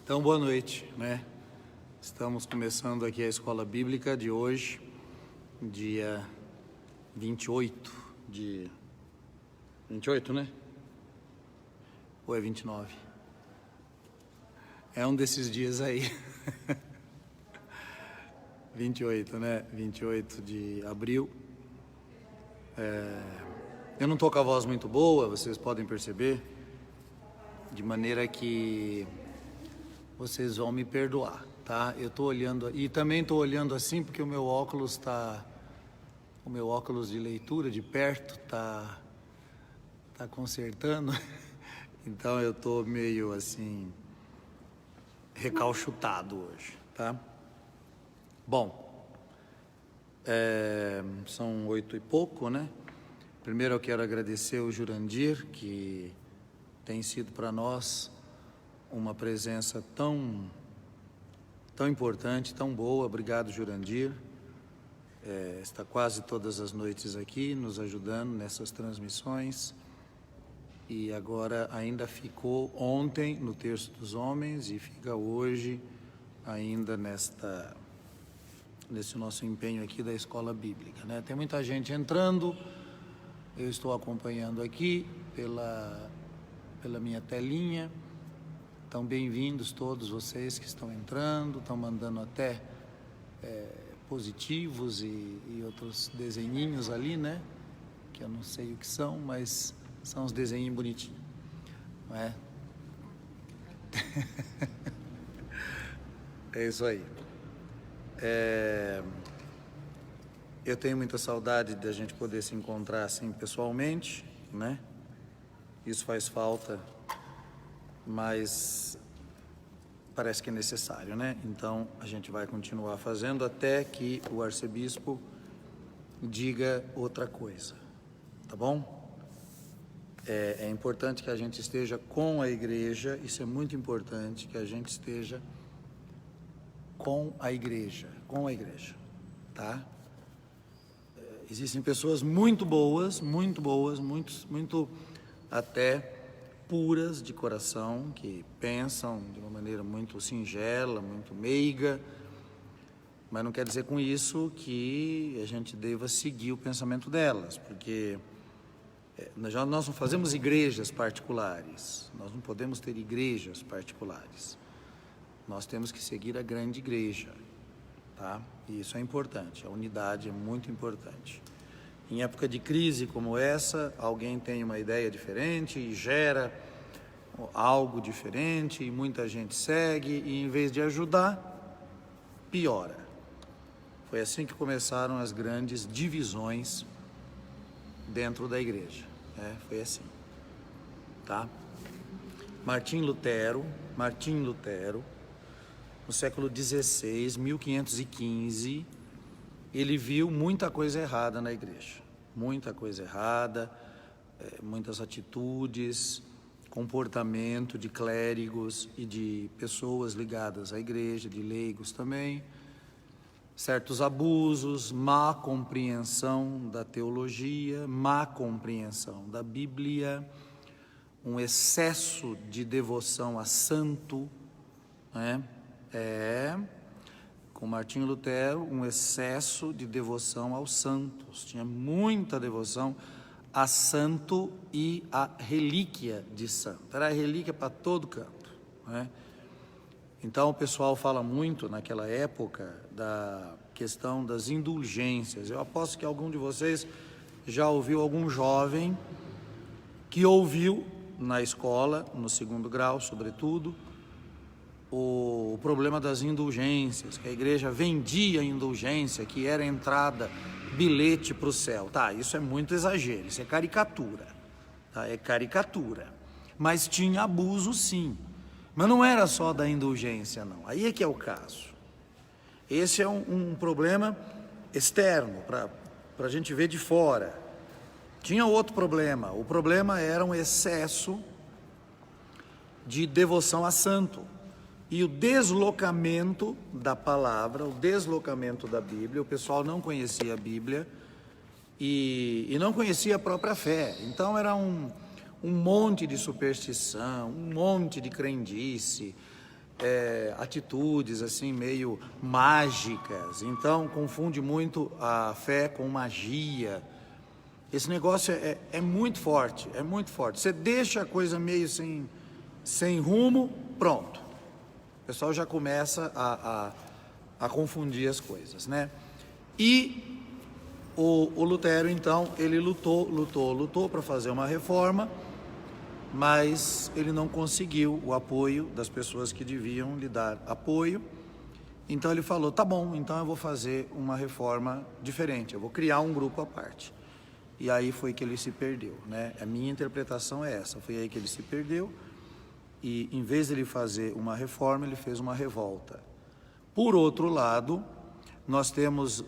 Então, boa noite, né? Estamos começando aqui a Escola Bíblica de hoje, dia 28 de... 28, né? Ou é 29? É um desses dias aí. 28, né? 28 de abril. Eu não estou com a voz muito boa, vocês podem perceber, de maneira que vocês vão me perdoar, tá? Eu estou olhando, e também estou olhando assim porque o meu óculos de leitura de perto tá consertando, então eu estou meio assim recalchutado hoje, tá? Bom, são 8 e pouco, né? Primeiro eu quero agradecer o Jurandir, que tem sido para nós uma presença tão importante, tão boa. Obrigado, Jurandir. Está quase todas as noites aqui, nos ajudando nessas transmissões. E agora ainda ficou ontem no Terço dos Homens e fica hoje ainda nesse nosso empenho aqui da Escola Bíblica, né? Tem muita gente entrando, eu estou acompanhando aqui pela minha telinha. Então, bem-vindos todos vocês que estão entrando, estão mandando até positivos e outros desenhinhos ali, né? Que eu não sei o que são, mas são uns desenhinhos bonitinhos, não é? É isso aí. Eu tenho muita saudade de a gente poder se encontrar assim pessoalmente, né? Isso faz falta, mas parece que é necessário, né? Então a gente vai continuar fazendo até que o arcebispo diga outra coisa, tá bom? É importante que a gente esteja com a igreja, isso é muito importante, que a gente esteja com a igreja, tá? Existem pessoas muito boas, muito até puras de coração, que pensam de uma maneira muito singela, muito meiga, mas não quer dizer com isso que a gente deva seguir o pensamento delas, porque nós não fazemos igrejas particulares, nós não podemos ter igrejas particulares, nós temos que seguir a grande igreja, tá? E isso é importante, a unidade é muito importante. Em época de crise como essa, alguém tem uma ideia diferente e gera algo diferente e muita gente segue e em vez de ajudar, piora. Foi assim que começaram as grandes divisões dentro da igreja, né? Foi assim, tá? Martim Lutero, no século XVI, 1515, ele viu muita coisa errada na igreja, muitas atitudes, comportamento de clérigos e de pessoas ligadas à igreja, de leigos também, certos abusos, má compreensão da teologia, má compreensão da Bíblia, um excesso de devoção a santo, né? Com Martinho Lutero, um excesso de devoção aos santos. Tinha muita devoção a santo e a relíquia de santo. Era relíquia para todo canto, né? Então o pessoal fala muito naquela época da questão das indulgências. Eu aposto que algum de vocês já ouviu algum jovem que ouviu na escola, no 2º grau, sobretudo, o problema das indulgências, que a igreja vendia indulgência, que era entrada, bilhete para o céu. Tá, isso é muito exagero, isso é caricatura, tá? É caricatura. Mas tinha abuso, sim. Mas não era só da indulgência, não. Aí é que é o caso. Esse é um problema externo, para a gente ver de fora. Tinha outro problema. O problema era um excesso de devoção a santo. E o deslocamento da palavra, o deslocamento da Bíblia. O pessoal não conhecia a Bíblia e não conhecia a própria fé. Então era um monte de superstição, um monte de crendice, atitudes assim meio mágicas, então confunde muito a fé com magia. Esse negócio é muito forte, é muito forte. Você deixa a coisa meio sem rumo, pronto. O pessoal já começa a confundir as coisas, né? E o Lutero, então, ele lutou para fazer uma reforma, mas ele não conseguiu o apoio das pessoas que deviam lhe dar apoio. Então ele falou, tá bom, então eu vou fazer uma reforma diferente, eu vou criar um grupo à parte. E aí foi que ele se perdeu, né? A minha interpretação é essa, foi aí que ele se perdeu, e em vez de ele fazer uma reforma, ele fez uma revolta. Por outro lado, nós temos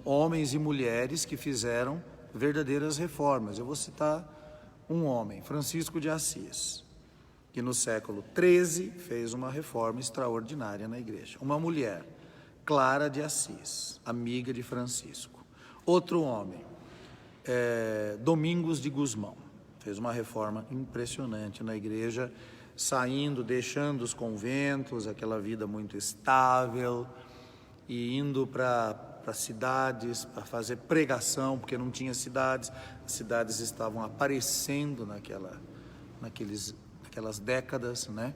homens e mulheres que fizeram verdadeiras reformas. Eu vou citar um homem, Francisco de Assis, que no século XIII fez uma reforma extraordinária na igreja. Uma mulher, Clara de Assis, amiga de Francisco. Outro homem, Domingos de Gusmão, fez uma reforma impressionante na igreja, saindo, deixando os conventos, aquela vida muito estável, e indo para cidades, para fazer pregação, porque não tinha cidades, as cidades estavam aparecendo naquelas décadas, né?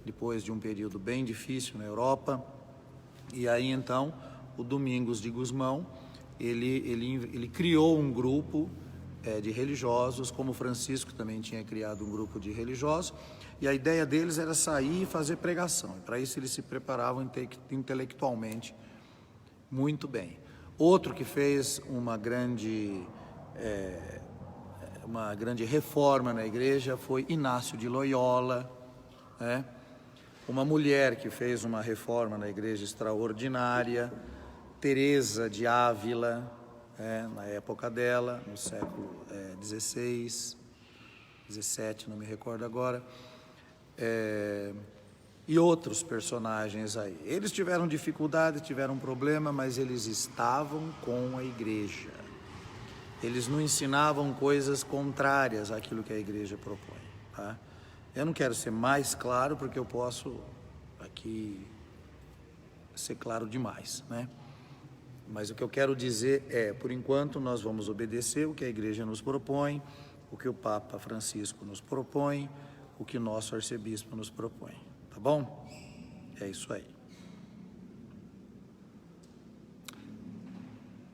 Depois de um período bem difícil na Europa. E aí então, o Domingos de Gusmão, ele criou um grupo de religiosos, como Francisco também tinha criado um grupo de religiosos, e a ideia deles era sair e fazer pregação. E para isso eles se preparavam intelectualmente muito bem. Outro que fez uma grande reforma na igreja foi Inácio de Loyola, né? Uma mulher que fez uma reforma na igreja extraordinária, Teresa de Ávila, na época dela, no século XVI, XVII, não me recordo agora, e outros personagens aí. Eles tiveram dificuldade, tiveram problema, mas eles estavam com a igreja. Eles não ensinavam coisas contrárias àquilo que a igreja propõe, tá? Eu não quero ser mais claro, porque eu posso aqui ser claro demais, né? Mas o que eu quero dizer por enquanto, nós vamos obedecer o que a igreja nos propõe, o que o Papa Francisco nos propõe, o que nosso arcebispo nos propõe, tá bom? É isso aí.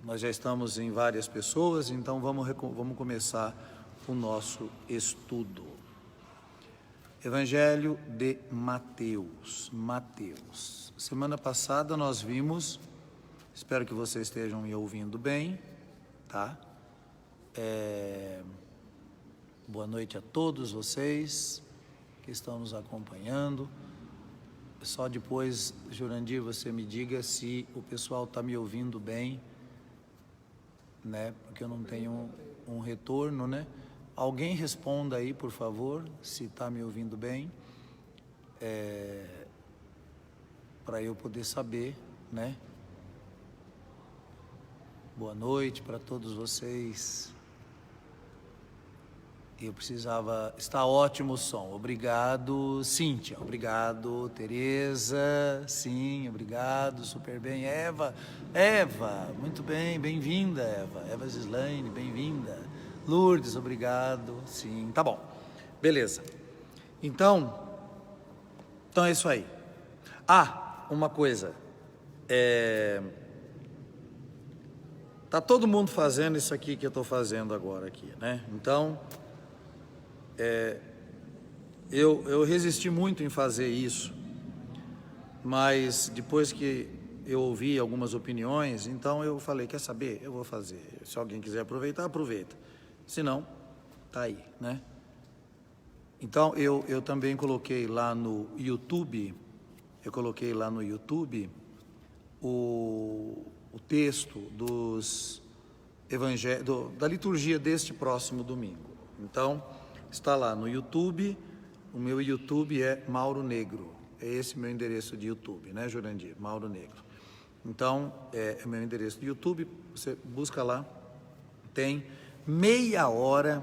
Nós já estamos em várias pessoas, então vamos começar o nosso estudo. Evangelho de Mateus. Semana passada nós vimos, espero que vocês estejam me ouvindo bem, tá? Boa noite a todos vocês que estão nos acompanhando. Só depois, Jurandir, você me diga se o pessoal está me ouvindo bem, né? Porque eu não tenho um retorno, né? Alguém responda aí, por favor, se está me ouvindo bem, para eu poder saber, né? Boa noite para todos vocês. Eu precisava... Está ótimo o som. Obrigado, Cíntia. Obrigado, Tereza. Sim, obrigado. Super bem. Eva, muito bem. Bem-vinda, Eva. Eva Gislaine, bem-vinda. Lourdes, obrigado. Sim, tá bom. Beleza. Então é isso aí. Uma coisa. Tá todo mundo fazendo isso aqui que eu estou fazendo agora aqui, né? Então, eu resisti muito em fazer isso, mas depois que eu ouvi algumas opiniões, então eu falei, quer saber? Eu vou fazer. Se alguém quiser aproveitar, aproveita. Se não, tá aí, né? Então, eu também coloquei lá no YouTube, o texto dos evangelhos, da liturgia deste próximo domingo. Então, está lá no YouTube, o meu YouTube é Mauro Negro, é esse meu endereço de YouTube, né, Jurandir? Mauro Negro. Então, é meu endereço de YouTube, você busca lá, tem meia hora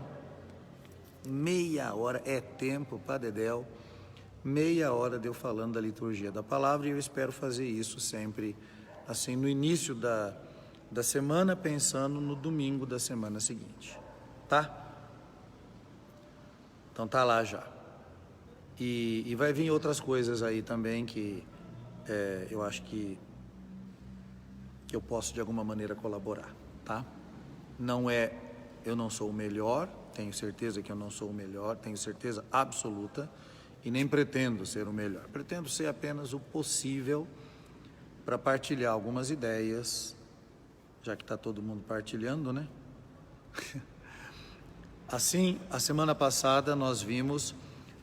é tempo para dedéu meia hora de eu falando da liturgia da palavra, e eu espero fazer isso sempre, assim, no início da semana, pensando no domingo da semana seguinte, tá? Então tá lá já. E vai vir outras coisas aí também que eu acho que eu posso de alguma maneira colaborar, tá? Eu não sou o melhor, tenho certeza que eu não sou o melhor, tenho certeza absoluta, e nem pretendo ser o melhor. Pretendo ser apenas o possível para partilhar algumas ideias, já que está todo mundo partilhando, né? Assim, a semana passada nós vimos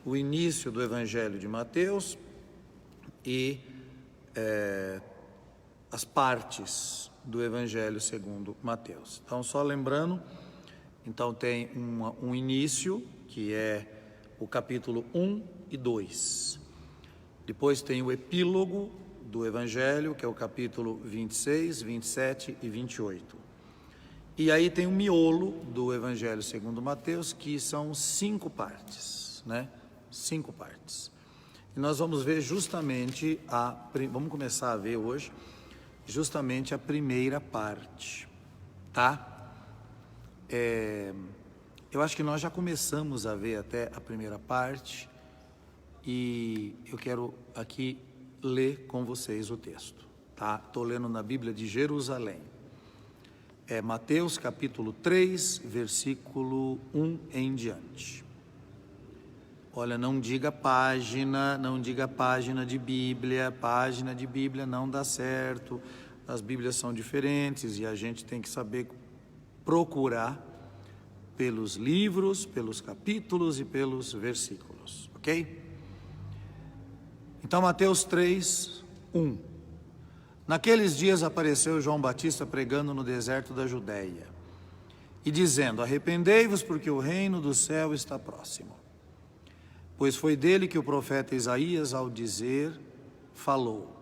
o início do Evangelho de Mateus e as partes do Evangelho segundo Mateus. Então, só lembrando, então tem um início, que é o capítulo 1 e 2. Depois tem o epílogo do Evangelho, que é o capítulo 26, 27 e 28. E aí tem o miolo do Evangelho segundo Mateus, que são 5 partes, né? 5 partes. E nós vamos ver justamente vamos começar a ver hoje, justamente a primeira parte, tá? Eu acho que nós já começamos a ver até a primeira parte, e eu quero aqui ler com vocês o texto, tá? Estou lendo na Bíblia de Jerusalém. É Mateus capítulo 3, versículo 1 em diante. Olha, não diga página de Bíblia não dá certo, as Bíblias são diferentes e a gente tem que saber procurar pelos livros, pelos capítulos e pelos versículos, ok? Então, Mateus 3, 1. Naqueles dias apareceu João Batista pregando no deserto da Judéia e dizendo: arrependei-vos, porque o reino do céu está próximo. Pois foi dele que o profeta Isaías, ao dizer, falou: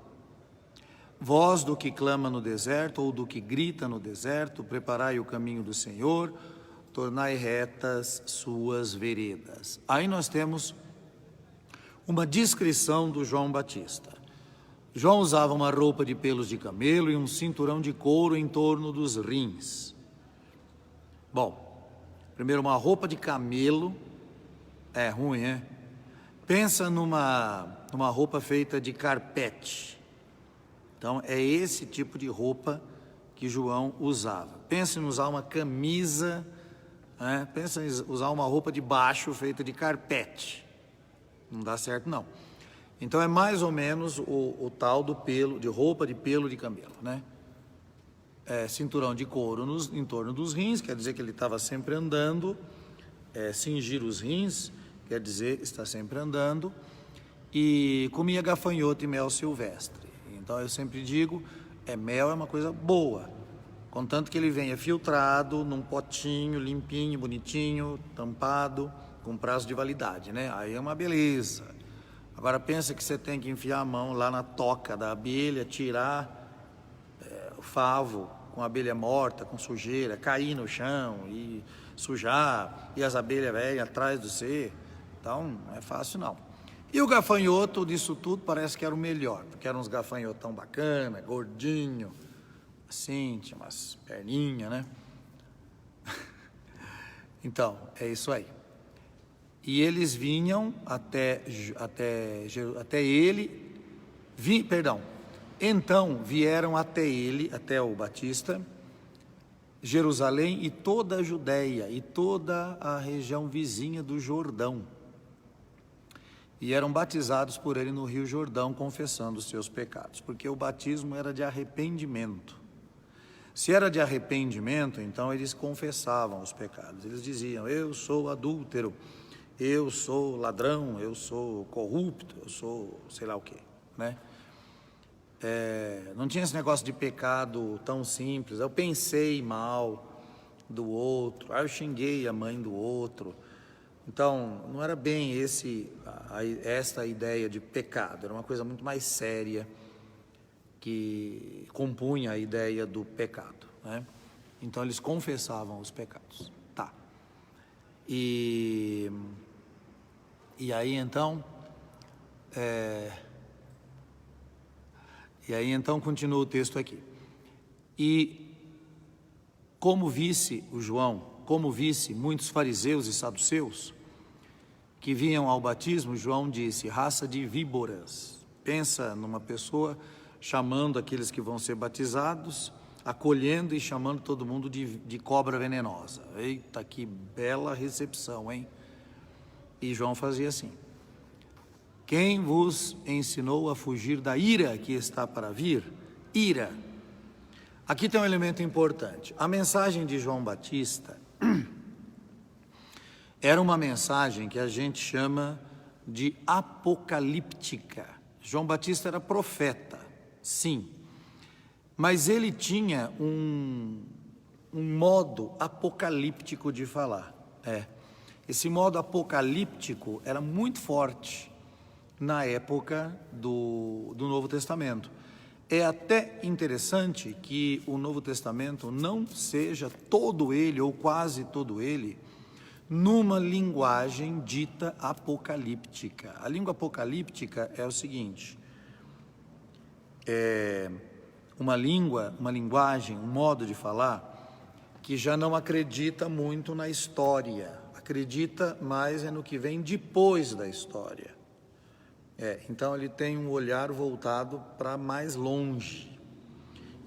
voz do que clama no deserto, ou do que grita no deserto, preparai o caminho do Senhor, tornai retas suas veredas. Aí nós temos uma descrição do João Batista. João usava uma roupa de pelos de camelo e um cinturão de couro em torno dos rins. Bom, primeiro, uma roupa de camelo é ruim, é? Pensa numa roupa feita de carpete. Então, é esse tipo de roupa que João usava. Pensa em usar uma camisa, né? Pensa em usar uma roupa de baixo feita de carpete. Não dá certo, não. Então, é mais ou menos o tal do pelo, de roupa de pelo de camelo, né? Cinturão de couro em torno dos rins, quer dizer que ele estava sempre andando. Cingir os rins, quer dizer, está sempre andando. E comia gafanhoto e mel silvestre. Então, eu sempre digo, mel é uma coisa boa, contanto que ele venha filtrado num potinho, limpinho, bonitinho, tampado, com prazo de validade, né? Aí é uma beleza. Agora pensa que você tem que enfiar a mão lá na toca da abelha, tirar o favo com a abelha morta, com sujeira, cair no chão e sujar, e as abelhas velhas atrás de você. Então, não é fácil não. E o gafanhoto disso tudo parece que era o melhor, porque eram uns gafanhotão bacana, gordinho, assim, tinha umas perninhas, né? Então, é isso aí. E eles vinham então vieram até ele, até o Batista, Jerusalém e toda a Judéia e toda a região vizinha do Jordão. E eram batizados por ele no Rio Jordão, confessando os seus pecados, porque o batismo era de arrependimento. Se era de arrependimento, então eles confessavam os pecados. Eles diziam: eu sou adúltero, eu sou ladrão, eu sou corrupto, eu sou sei lá o quê, né? Não tinha esse negócio de pecado tão simples. Eu pensei mal do outro, eu xinguei a mãe do outro. Então, não era bem esta ideia de pecado, era uma coisa muito mais séria que compunha a ideia do pecado, né? Então, eles confessavam os pecados. Tá. E aí, então, E aí então continua o texto aqui. E como visse o João, como visse muitos fariseus e saduceus que vinham ao batismo, João disse: raça de víboras. Pensa numa pessoa chamando aqueles que vão ser batizados, acolhendo e chamando todo mundo de cobra venenosa. Eita, que bela recepção, hein? E João fazia assim: quem vos ensinou a fugir da ira que está para vir? Ira. Aqui tem um elemento importante. A mensagem de João Batista era uma mensagem que a gente chama de apocalíptica. João Batista era profeta, sim, mas ele tinha um modo apocalíptico de falar. Esse modo apocalíptico era muito forte na época do Novo Testamento. É até interessante que o Novo Testamento não seja todo ele, ou quase todo ele, numa linguagem dita apocalíptica. A língua apocalíptica é o seguinte: é uma linguagem, um modo de falar que já não acredita muito na história, acredita mais no que vem depois da história. Então ele tem um olhar voltado para mais longe.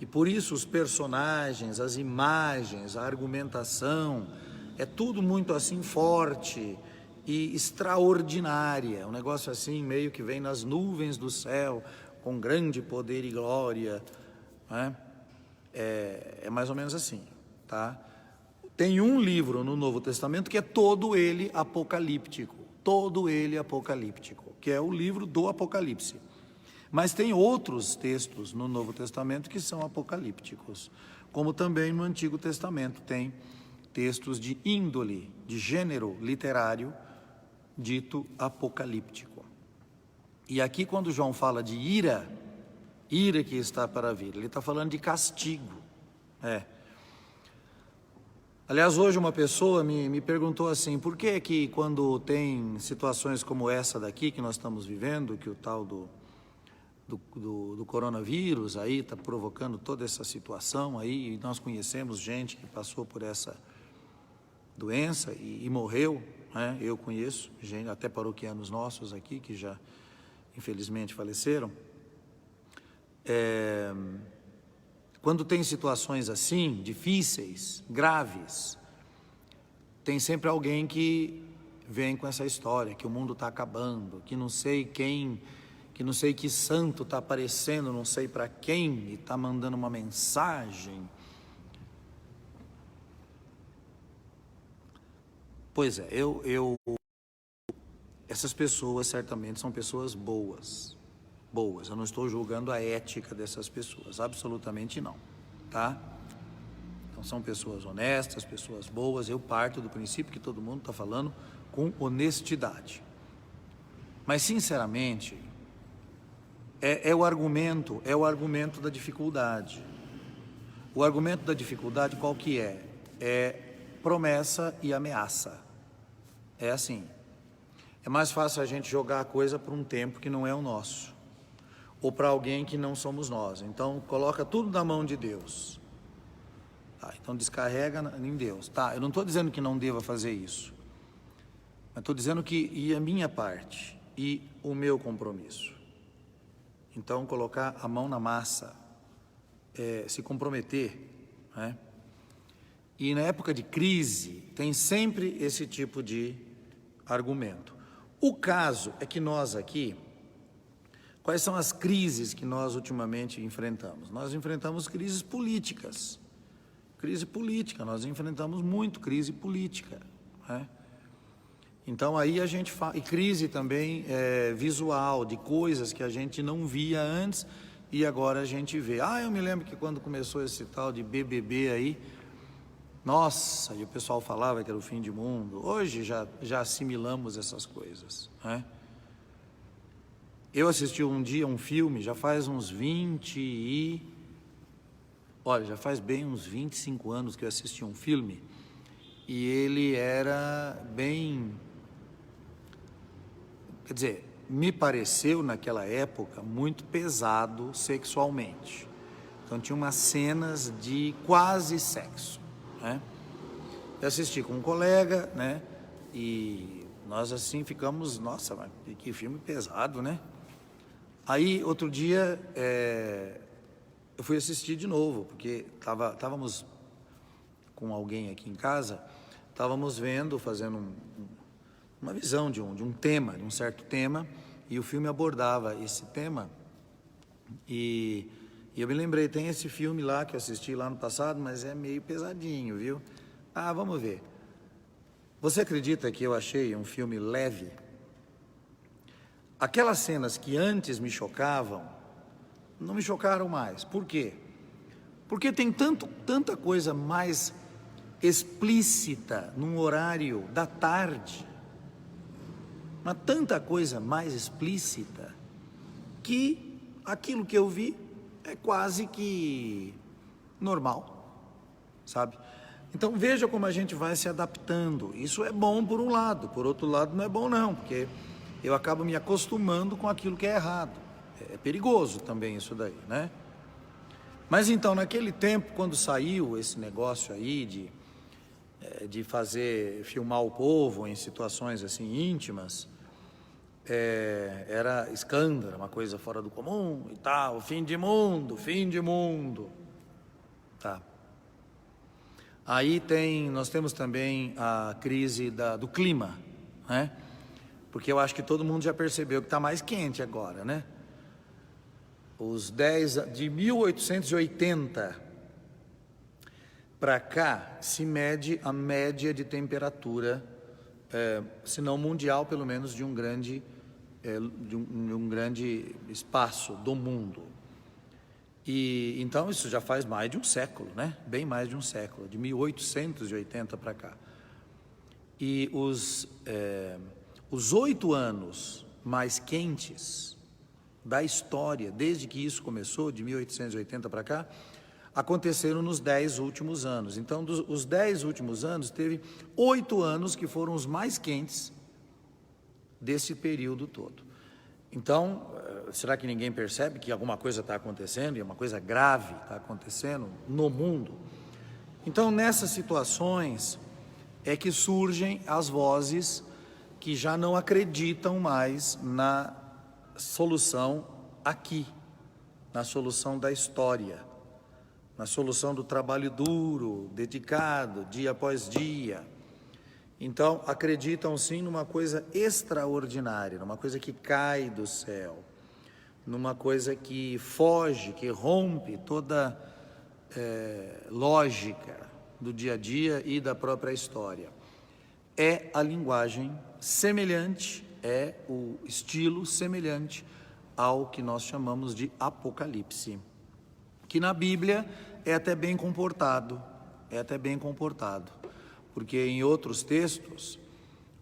E por isso os personagens, as imagens, a argumentação, é tudo muito assim forte e extraordinária, um negócio assim meio que vem nas nuvens do céu, com grande poder e glória, né? É mais ou menos assim, tá? Tem um livro no Novo Testamento que é todo ele apocalíptico, que é o livro do Apocalipse. Mas tem outros textos no Novo Testamento que são apocalípticos, como também no Antigo Testamento tem textos de índole, de gênero literário, dito apocalíptico. E aqui quando João fala de ira que está para vir, ele está falando de castigo. Aliás, hoje uma pessoa me perguntou assim: por que que quando tem situações como essa daqui que nós estamos vivendo, que o tal do coronavírus aí está provocando toda essa situação aí, e nós conhecemos gente que passou por essa doença e morreu, né? Eu conheço gente, até paroquianos nossos aqui, que já infelizmente faleceram. Quando tem situações assim, difíceis, graves, tem sempre alguém que vem com essa história, que o mundo está acabando, que não sei quem, que não sei que santo está aparecendo, não sei para quem, e está mandando uma mensagem. Pois é, essas pessoas certamente são pessoas boas, eu não estou julgando a ética dessas pessoas, absolutamente não, tá? Então são pessoas honestas, pessoas boas, eu parto do princípio que todo mundo está falando com honestidade. Mas sinceramente, é o argumento da dificuldade. O argumento da dificuldade qual que é? É promessa e ameaça. É assim, é mais fácil a gente jogar a coisa para um tempo que não é o nosso, ou para alguém que não somos nós. Então, coloca tudo na mão de Deus. Tá, então, descarrega em Deus. Tá, eu não estou dizendo que não deva fazer isso, mas estou dizendo que e a minha parte e o meu compromisso. Então, colocar a mão na massa, se comprometer, né? E na época de crise, tem sempre esse tipo de argumento. O caso é que nós aqui, quais são as crises que nós ultimamente enfrentamos? Nós enfrentamos crises políticas. Crise política, nós enfrentamos muito crise política, né? Então aí a gente fala, e crise também visual, de coisas que a gente não via antes e agora a gente vê. Eu me lembro que quando começou esse tal de BBB aí, nossa, e o pessoal falava que era o fim de mundo. Hoje já assimilamos essas coisas, né? Eu assisti um dia um filme, já faz uns já faz bem uns 25 anos que eu assisti um filme, e ele era bem, quer dizer, me pareceu naquela época muito pesado sexualmente. Então tinha umas cenas de quase sexo, né? Eu assisti com um colega, né? E nós assim ficamos, nossa, mas que filme pesado, né? Aí outro dia eu fui assistir de novo, porque estávamos com alguém aqui em casa, estávamos vendo, fazendo uma visão de um tema, de um certo tema, e o filme abordava esse tema, e eu me lembrei, tem esse filme lá que eu assisti lá no passado, mas é meio pesadinho, viu? Ah, vamos ver. Você acredita que eu achei um filme leve? Aquelas cenas que antes me chocavam, não me chocaram mais. Por quê? Porque tem tanta coisa mais explícita num horário da tarde, mas tanta coisa mais explícita, que aquilo que eu vi é quase que normal, sabe? Então veja como a gente vai se adaptando. Isso é bom por um lado, por outro lado não é bom não, porque eu acabo me acostumando com aquilo que é errado. É perigoso também isso daí, né? Mas então, naquele tempo, quando saiu esse negócio aí de filmar o povo em situações assim íntimas, era escândalo, uma coisa fora do comum e tal, fim de mundo, tá? Aí nós temos também a crise do clima, né? Porque eu acho que todo mundo já percebeu que está mais quente agora, né? De 1880 para cá se mede a média de temperatura, se não mundial, pelo menos de um grande espaço do mundo. E então isso já faz mais de um século, né? Bem mais de um século, de 1880 para cá. E os 8 anos mais quentes da história, desde que isso começou, de 1880 para cá, aconteceram nos 10 últimos anos. Então, os 10 últimos anos, teve 8 anos que foram os mais quentes desse período todo. Então, será que ninguém percebe que alguma coisa está acontecendo, e uma coisa grave está acontecendo no mundo? Então, nessas situações é que surgem as vozes que já não acreditam mais na solução aqui, na solução da história, na solução do trabalho duro, dedicado, dia após dia. Então, acreditam sim numa coisa extraordinária, numa coisa que cai do céu, numa coisa que foge, que rompe toda lógica do dia a dia e da própria história. É a linguagem semelhante, é o estilo semelhante ao que nós chamamos de Apocalipse, que na Bíblia é até bem comportado, porque em outros textos,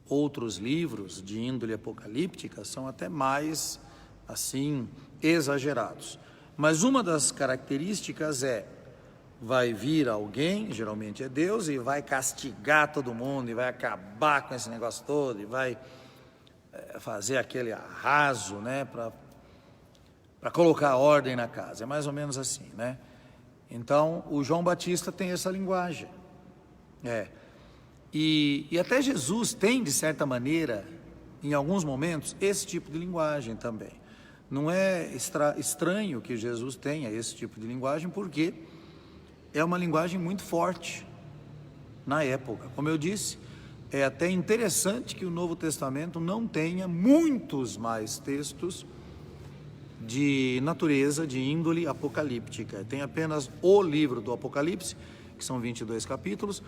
outros livros de índole apocalíptica são até mais, assim, exagerados. Mas uma das características vai vir alguém, geralmente é Deus, e vai castigar todo mundo, e vai acabar com esse negócio todo, e vai fazer aquele arraso, né, para colocar ordem na casa. É mais ou menos assim, né? Então, o João Batista tem essa linguagem. E até Jesus tem, de certa maneira, em alguns momentos, esse tipo de linguagem também. Não é estranho que Jesus tenha esse tipo de linguagem, porque é uma linguagem muito forte na época. Como eu disse, é até interessante que o Novo Testamento não tenha muitos mais textos de natureza, de índole apocalíptica. Tem apenas o livro do Apocalipse, que são 22 capítulos,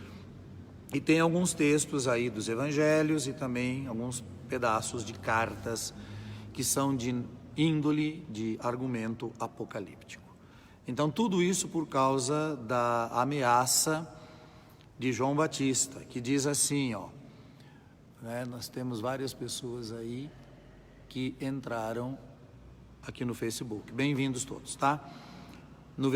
e tem alguns textos aí dos evangelhos e também alguns pedaços de cartas que são de índole, de argumento apocalíptico. Então, tudo isso por causa da ameaça de João Batista, que diz assim, nós temos várias pessoas aí que entraram aqui no Facebook. Bem-vindos todos, tá? No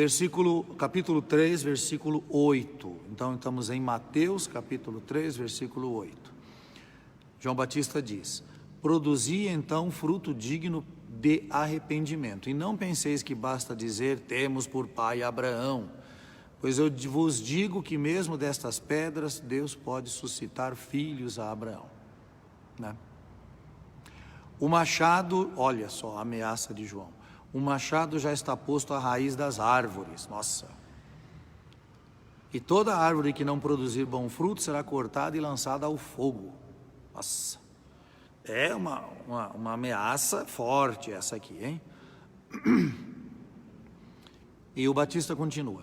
capítulo 3, versículo 8. Então, estamos em Mateus, capítulo 3, versículo 8. João Batista diz: produzi então fruto digno de arrependimento. E não penseis que basta dizer, temos por pai Abraão, pois eu vos digo que mesmo destas pedras, Deus pode suscitar filhos a Abraão. Né? O machado, olha só a ameaça de João, o machado já está posto à raiz das árvores, nossa. E toda árvore que não produzir bom fruto será cortada e lançada ao fogo. Nossa, é uma ameaça forte essa aqui, hein? E o Batista continua.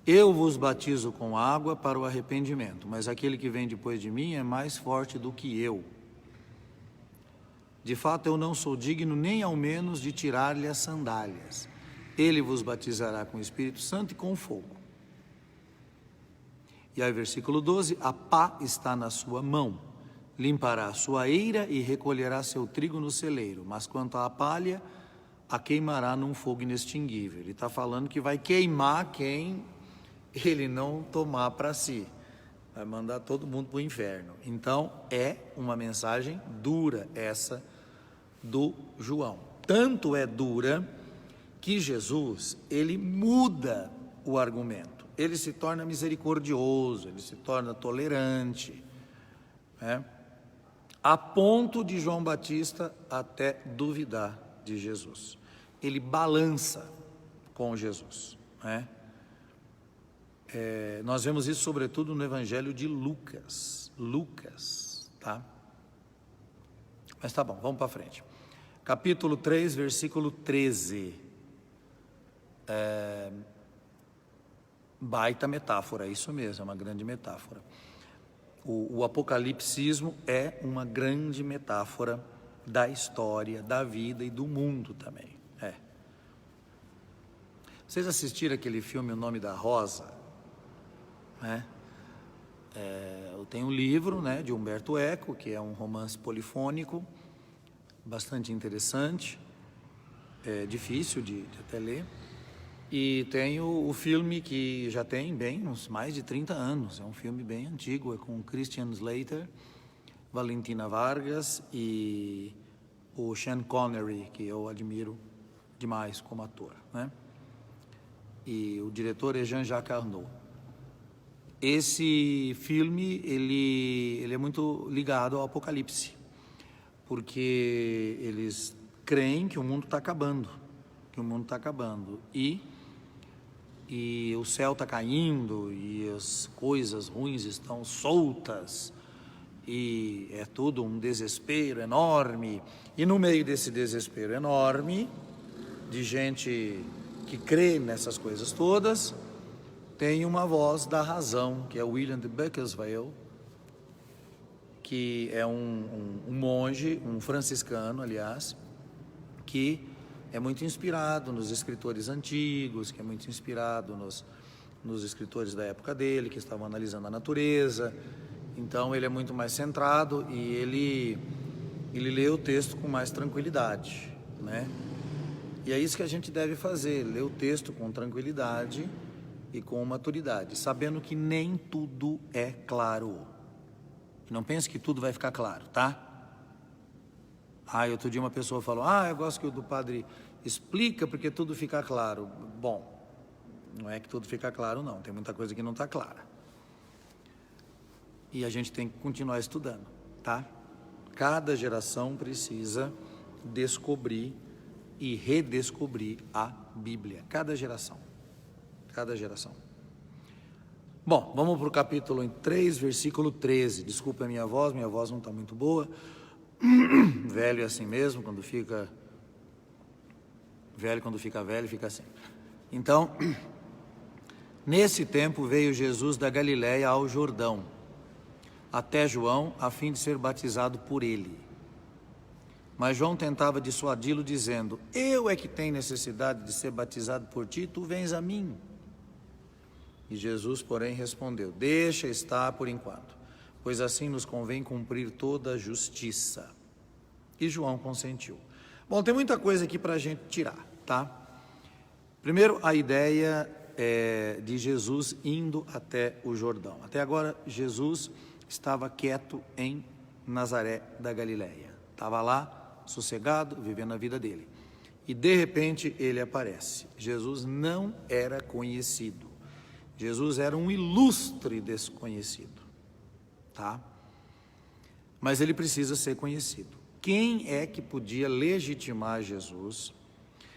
Eu vos batizo com água para o arrependimento, mas aquele que vem depois de mim é mais forte do que eu. De fato, eu não sou digno nem ao menos de tirar-lhe as sandálias. Ele vos batizará com o Espírito Santo e com fogo. E aí, versículo 12, a pá está na sua mão, limpará a sua eira e recolherá seu trigo no celeiro, mas quanto à palha, a queimará num fogo inextinguível. Ele está falando que vai queimar quem ele não tomar para si, vai mandar todo mundo para o inferno. Então, é uma mensagem dura essa do João. Tanto é dura que Jesus, ele muda o argumento. Ele se torna misericordioso, ele se torna tolerante, né? A ponto de João Batista até duvidar de Jesus. Ele balança com Jesus, né? Nós vemos isso sobretudo no Evangelho de Lucas, tá? Mas tá bom, vamos para frente. Capítulo 3, versículo 13. Baita metáfora, isso mesmo, é uma grande metáfora. O apocalipsismo é uma grande metáfora da história, da vida e do mundo também. Vocês assistiram aquele filme O Nome da Rosa? Eu tenho um livro, né, de Umberto Eco, que é um romance polifônico, bastante interessante, difícil de até ler. E tem o filme que já tem bem uns mais de 30 anos, é um filme bem antigo, é com Christian Slater, Valentina Vargas e o Sean Connery, que eu admiro demais como ator, né? E o diretor é Jean-Jacques Arnaud. Esse filme, ele é muito ligado ao Apocalipse, porque eles creem que o mundo está acabando, e o céu está caindo, e as coisas ruins estão soltas, e é tudo um desespero enorme. E no meio desse desespero enorme, de gente que crê nessas coisas todas, tem uma voz da razão, que é William de Beckersville, que é um monge, um franciscano, aliás, que é muito inspirado nos escritores antigos, que é muito inspirado nos escritores da época dele, que estavam analisando a natureza. Então ele é muito mais centrado e ele lê o texto com mais tranquilidade, né? E é isso que a gente deve fazer, ler o texto com tranquilidade e com maturidade, sabendo que nem tudo é claro. Não pense que tudo vai ficar claro, tá? Outro dia uma pessoa falou, eu gosto que o do padre explica porque tudo fica claro. Bom, não é que tudo fica claro não, tem muita coisa que não está clara. E a gente tem que continuar estudando, tá? Cada geração precisa descobrir e redescobrir a Bíblia, cada geração. Bom, vamos para o capítulo 3, versículo 13. Desculpa a minha voz não está muito boa. Velho é assim mesmo, quando fica velho, fica assim. Então, nesse tempo veio Jesus da Galiléia ao Jordão, até João, a fim de ser batizado por ele. Mas João tentava dissuadi-lo, dizendo, eu é que tenho necessidade de ser batizado por ti, tu vens a mim. E Jesus, porém, respondeu, deixa estar por enquanto, pois assim nos convém cumprir toda a justiça. E João consentiu. Bom, tem muita coisa aqui para a gente tirar, tá? Primeiro, a ideia de Jesus indo até o Jordão. Até agora, Jesus estava quieto em Nazaré da Galiléia, Estava lá, sossegado, vivendo a vida dele. E de repente ele aparece. Jesus não era conhecido. Jesus era um ilustre desconhecido, tá? Mas ele precisa ser conhecido. Quem é que podia legitimar Jesus?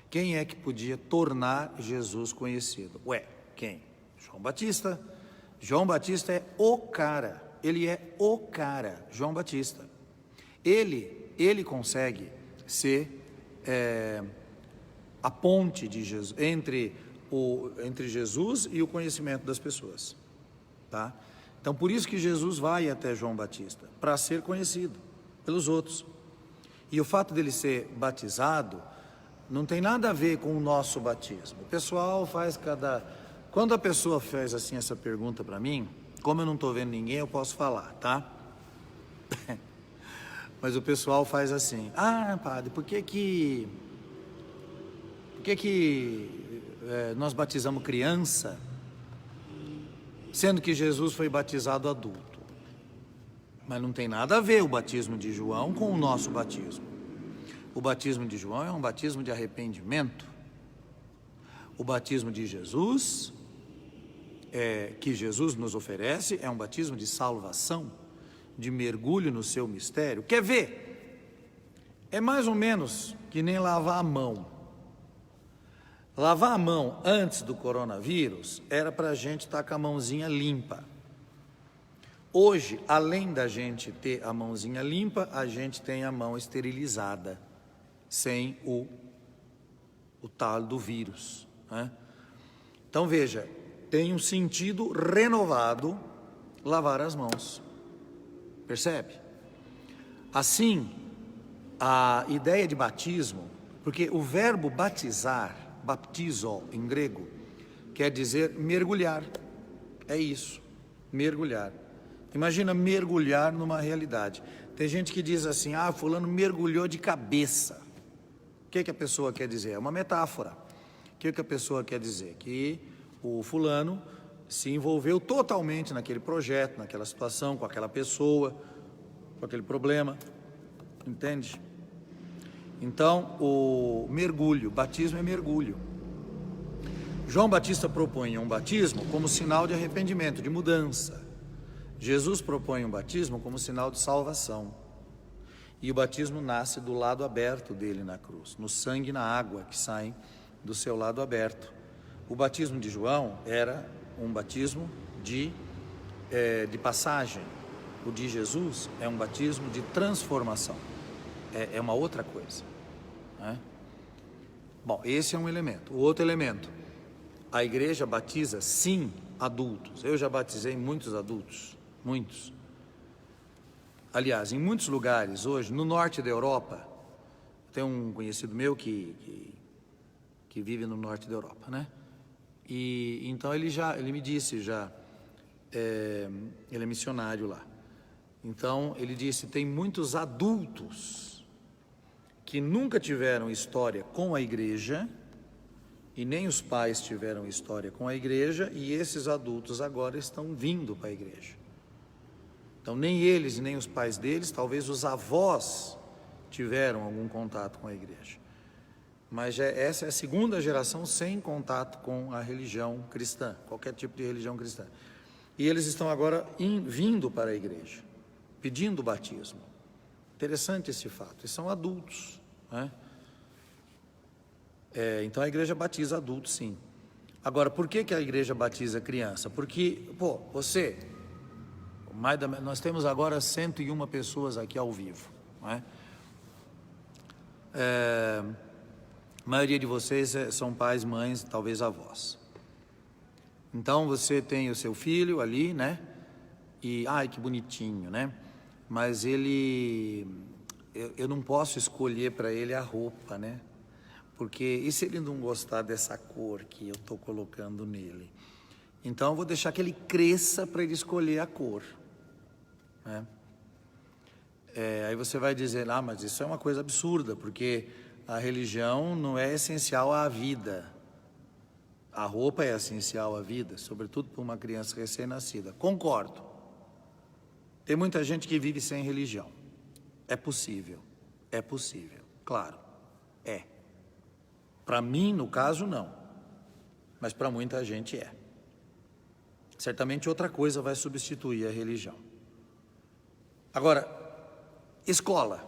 Quem é que podia tornar Jesus conhecido? Quem? João Batista. João Batista é o cara. Ele é o cara, João Batista. Ele consegue ser a ponte de Jesus, entre Jesus e o conhecimento das pessoas, tá? Então, por isso que Jesus vai até João Batista, para ser conhecido pelos outros. E o fato dele ser batizado não tem nada a ver com o nosso batismo. O pessoal faz Quando a pessoa faz assim essa pergunta para mim, como eu não estou vendo ninguém, eu posso falar, tá? Mas o pessoal faz assim: padre, por que nós batizamos criança, sendo que Jesus foi batizado adulto? Mas não tem nada a ver o batismo de João com o nosso batismo. O batismo de João é um batismo de arrependimento. O batismo de Jesus, que Jesus nos oferece, é um batismo de salvação, de mergulho no seu mistério. Quer ver? É mais ou menos que nem lavar a mão. Lavar a mão antes do coronavírus era para a gente estar com a mãozinha limpa. Hoje, além da gente ter a mãozinha limpa, a gente tem a mão esterilizada, sem o tal do vírus, né? Então veja, tem um sentido renovado lavar as mãos. Percebe? Assim, a ideia de batismo, porque o verbo batizar, baptizo em grego, quer dizer mergulhar. É isso, mergulhar. Imagina mergulhar numa realidade. Tem gente que diz assim: fulano mergulhou de cabeça. O que a pessoa quer dizer? É uma metáfora. O que a pessoa quer dizer? Que o fulano se envolveu totalmente naquele projeto, naquela situação, com aquela pessoa, com aquele problema. Entende? Então, o mergulho, batismo é mergulho. João Batista propõe um batismo como sinal de arrependimento, de mudança. Jesus propõe um batismo como sinal de salvação. E o batismo nasce do lado aberto dele na cruz, no sangue e na água que saem do seu lado aberto. O batismo de João era um batismo de passagem. O de Jesus é um batismo de transformação. É uma outra coisa, né? Bom, esse é um elemento. O outro elemento: a igreja batiza, sim, adultos. Eu já batizei muitos adultos, muitos. Aliás, em muitos lugares hoje, no norte da Europa, tem um conhecido meu que vive no norte da Europa, né? E então ele me disse ele é missionário lá. Então ele disse: tem muitos adultos que nunca tiveram história com a igreja, e nem os pais tiveram história com a igreja, e esses adultos agora estão vindo para a igreja. Então nem eles e nem os pais deles, talvez os avós, tiveram algum contato com a igreja. Mas essa é a segunda geração sem contato com a religião cristã, qualquer tipo de religião cristã. E eles estão agora vindo para a igreja, pedindo batismo. Interessante esse fato. Eles são adultos, né? Então a igreja batiza adultos, sim. Agora, por que a igreja batiza criança? Porque, nós temos agora 101 pessoas aqui ao vivo, não é? A maioria de vocês são pais, mães, talvez avós. Então você tem o seu filho ali, né? E, que bonitinho, né? Mas eu não posso escolher para ele a roupa, né? Porque, e se ele não gostar dessa cor que eu estou colocando nele? Então eu vou deixar que ele cresça para ele escolher a cor, né? Aí você vai dizer: mas isso é uma coisa absurda, porque a religião não é essencial à vida. A roupa é essencial à vida, sobretudo para uma criança recém-nascida. Concordo. Tem muita gente que vive sem religião. É possível. É possível, claro, é. Para mim, no caso, não. Mas para muita gente é. Certamente outra coisa vai substituir a religião. Agora, escola.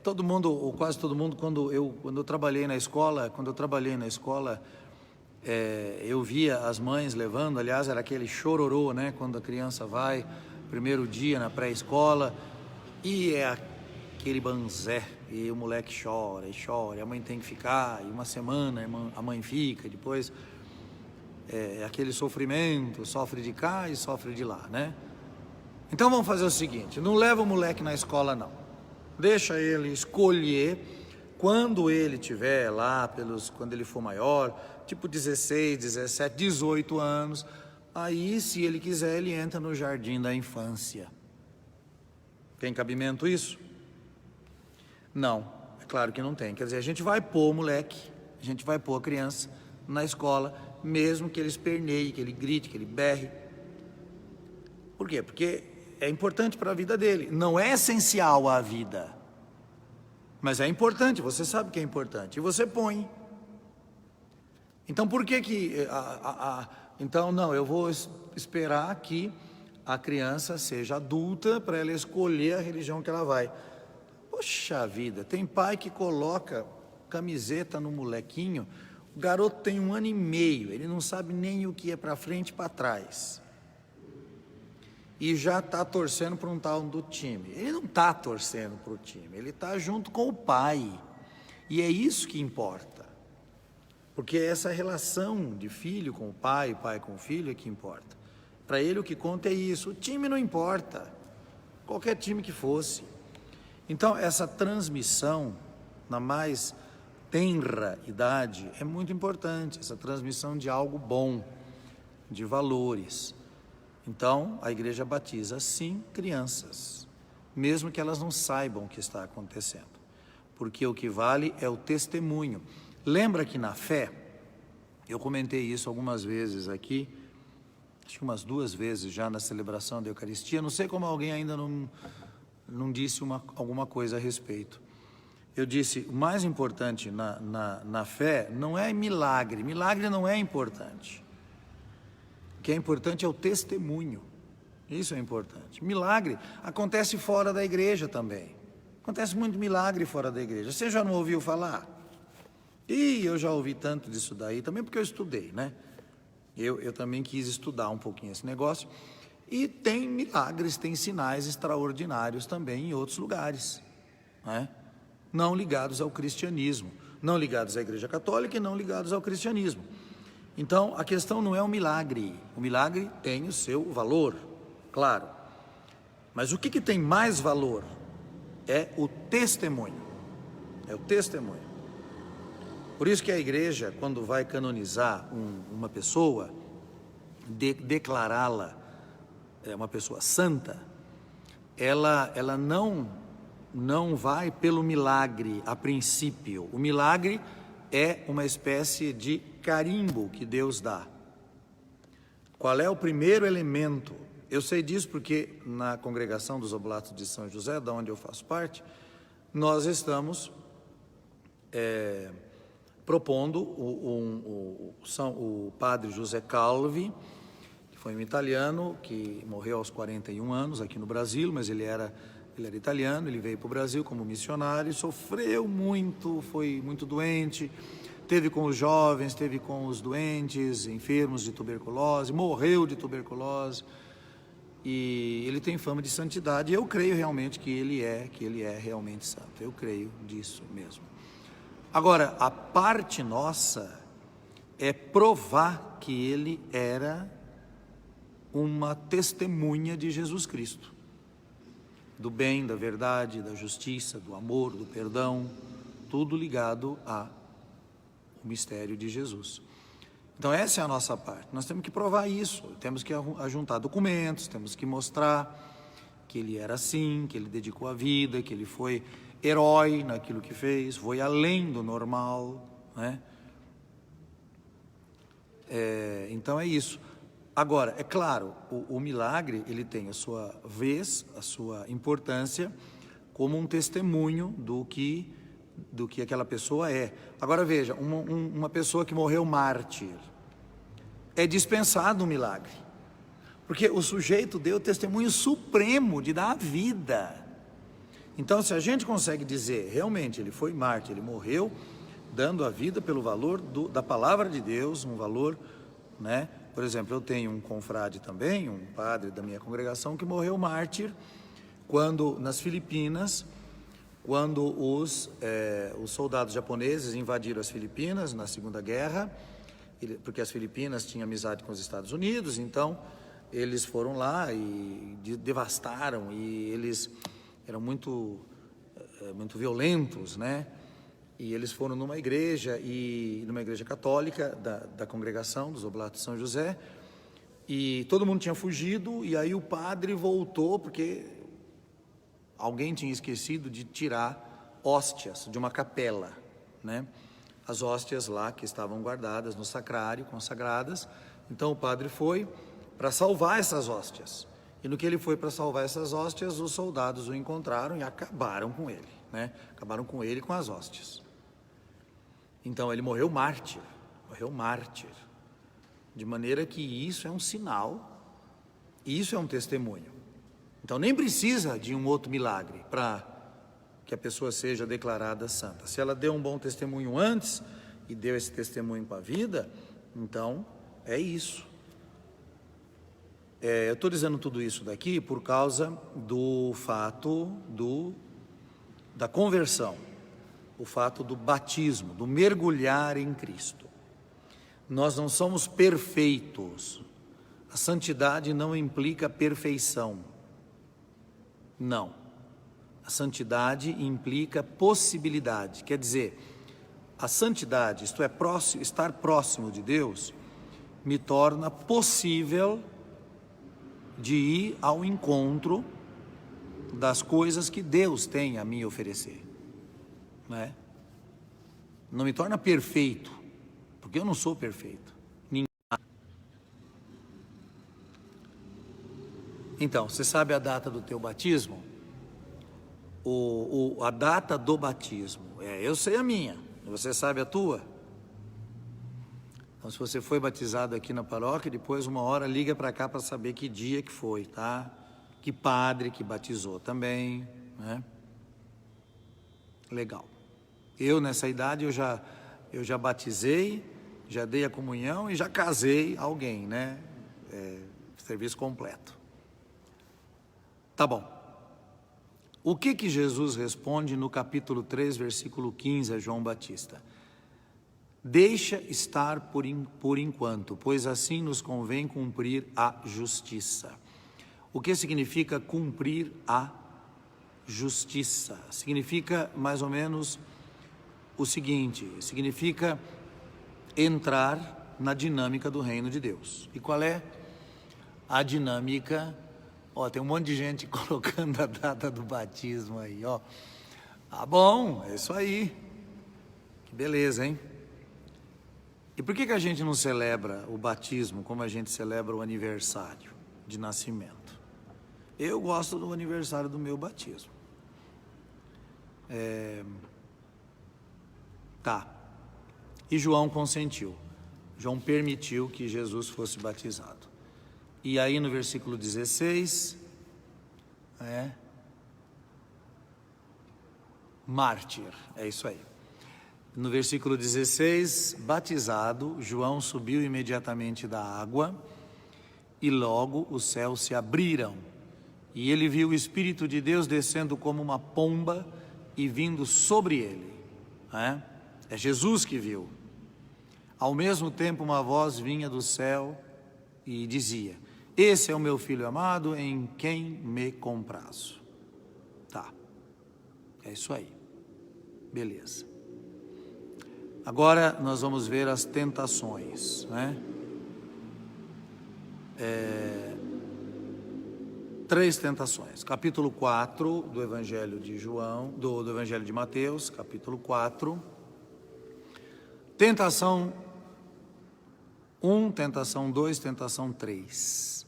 Todo mundo, ou quase todo mundo, quando eu trabalhei na escola, eu via as mães levando, aliás, era aquele chororô, né? Quando a criança vai, primeiro dia na pré-escola, e é aquele banzé, e o moleque chora, e a mãe tem que ficar, e uma semana a mãe fica, depois aquele sofrimento, sofre de cá e sofre de lá, né? Então vamos fazer o seguinte, não leva o moleque na escola não, deixa ele escolher quando ele tiver lá, quando ele for maior, tipo 16, 17, 18 anos, aí se ele quiser ele entra no jardim da infância. Tem cabimento isso? Não, é claro que não tem. Quer dizer, a gente vai pôr o moleque, a gente vai pôr a criança na escola, mesmo que ele esperneie, que ele grite, que ele berre. Por quê? Porque é importante para a vida dele. Não é essencial à vida, mas é importante, você sabe que é importante, e você põe. Então, por que então, não, eu vou esperar que a criança seja adulta para ela escolher a religião que ela vai. Poxa vida, tem pai que coloca camiseta no molequinho, o garoto tem 1 ano e meio, ele não sabe nem o que é para frente e para trás. E já está torcendo para um tal do time. Ele não está torcendo para o time, ele está junto com o pai. E é isso que importa. Porque essa relação de filho com o pai com o filho é que importa. Para ele o que conta é isso, o time não importa, qualquer time que fosse. Então essa transmissão na mais tenra idade é muito importante, essa transmissão de algo bom, de valores. Então a igreja batiza sim crianças, mesmo que elas não saibam o que está acontecendo, porque o que vale é o testemunho. Lembra que na fé, eu comentei isso algumas vezes aqui, acho que umas 2 vezes já na celebração da Eucaristia, não sei como alguém ainda não disse alguma coisa a respeito. Eu disse, o mais importante na fé não é milagre não é importante. O que é importante é o testemunho, isso é importante. Milagre acontece fora da igreja também, acontece muito milagre fora da igreja, você já não ouviu falar? Eu já ouvi tanto disso daí, também porque eu estudei, né? Eu também quis estudar um pouquinho esse negócio, e tem milagres, tem sinais extraordinários também em outros lugares, né? Não ligados ao cristianismo, não ligados à Igreja Católica e não ligados ao cristianismo. Então, a questão não é o milagre tem o seu valor, claro, mas o que tem mais valor é o testemunho, Por isso que a igreja, quando vai canonizar uma pessoa, declará-la uma pessoa santa, ela não vai pelo milagre a princípio. O milagre é uma espécie de carimbo que Deus dá. Qual é o primeiro elemento? Eu sei disso porque na congregação dos Oblatos de São José, da onde eu faço parte, nós estamos propondo o padre José Calvi, que foi um italiano que morreu aos 41 anos aqui no Brasil, mas ele era italiano, ele veio para o Brasil como missionário, sofreu muito, foi muito doente, teve com os jovens, teve com os doentes, enfermos de tuberculose, morreu de tuberculose, e ele tem fama de santidade, e eu creio realmente que ele é realmente santo, eu creio disso mesmo. Agora, a parte nossa é provar que ele era uma testemunha de Jesus Cristo, do bem, da verdade, da justiça, do amor, do perdão, tudo ligado ao mistério de Jesus. Então essa é a nossa parte, nós temos que provar isso, temos que ajuntar documentos, temos que mostrar que ele era assim, que ele dedicou a vida, que ele foi herói naquilo que fez, foi além do normal, né? Então é isso. Agora, é claro, o milagre, ele tem a sua vez, a sua importância, como um testemunho do que aquela pessoa é. Agora veja, uma pessoa que morreu mártir, é dispensado um milagre, porque o sujeito deu o testemunho supremo de dar a vida. Então, se a gente consegue dizer, realmente, ele foi mártir, ele morreu dando a vida pelo valor da palavra de Deus, um valor, né? Por exemplo, eu tenho um confrade também, um padre da minha congregação, que morreu mártir nas Filipinas, quando os soldados japoneses invadiram as Filipinas na Segunda Guerra, porque as Filipinas tinham amizade com os Estados Unidos, então eles foram lá e devastaram, e eles eram muito violentos, né? E eles foram numa igreja católica da congregação dos Oblatos de São José, e todo mundo tinha fugido, e aí o padre voltou porque alguém tinha esquecido de tirar hóstias de uma capela, né? As hóstias lá que estavam guardadas no sacrário, consagradas. Então o padre foi para salvar essas hóstias, e no que ele foi para salvar essas hóstias, os soldados o encontraram e acabaram com ele, né? Acabaram com ele e com as hóstias. Então ele morreu mártir, de maneira que isso é um sinal, isso é um testemunho. Então nem precisa de um outro milagre para que a pessoa seja declarada santa. Se ela deu um bom testemunho antes e deu esse testemunho com a vida, então é isso. Eu estou dizendo tudo isso daqui por causa do fato da conversão, o fato do batismo, do mergulhar em Cristo. Nós não somos perfeitos. A santidade não implica perfeição. Não. A santidade implica possibilidade. Quer dizer, a santidade, isto é, estar próximo de Deus, me torna possível de ir ao encontro das coisas que Deus tem a me oferecer. Não me torna perfeito, porque eu não sou perfeito. Então, você sabe a data do teu batismo? A data do batismo, eu sei a minha, você sabe a tua? Então, se você foi batizado aqui na paróquia, depois uma hora liga para cá para saber que dia que foi, tá? Que padre que batizou também, né? Legal. Eu, nessa idade, eu já batizei, já dei a comunhão e já casei alguém, né? Serviço completo. Tá bom. O que Jesus responde no capítulo 3, versículo 15 a João Batista? Deixa estar por enquanto, pois assim nos convém cumprir a justiça. O que significa cumprir a justiça? Significa mais ou menos o seguinte, significa entrar na dinâmica do reino de Deus. E qual é a dinâmica? Tem um monte de gente colocando a data do batismo aí, ó. Ah, bom, é isso aí. Que beleza, hein? E por que a gente não celebra o batismo como a gente celebra o aniversário de nascimento? Eu gosto do aniversário do meu batismo. Tá. E João consentiu. João permitiu que Jesus fosse batizado. E aí no versículo 16, mártir, é isso aí. No versículo 16, batizado, João subiu imediatamente da água e logo os céus se abriram. E ele viu o Espírito de Deus descendo como uma pomba e vindo sobre ele. É Jesus que viu. Ao mesmo tempo uma voz vinha do céu e dizia: esse é o meu filho amado em quem me comprazo. Tá, é isso aí, beleza. Agora nós vamos ver as tentações, né? 3 tentações. Capítulo 4 do Evangelho de João, do Evangelho de Mateus, capítulo 4. Tentação 1, tentação 2, tentação 3.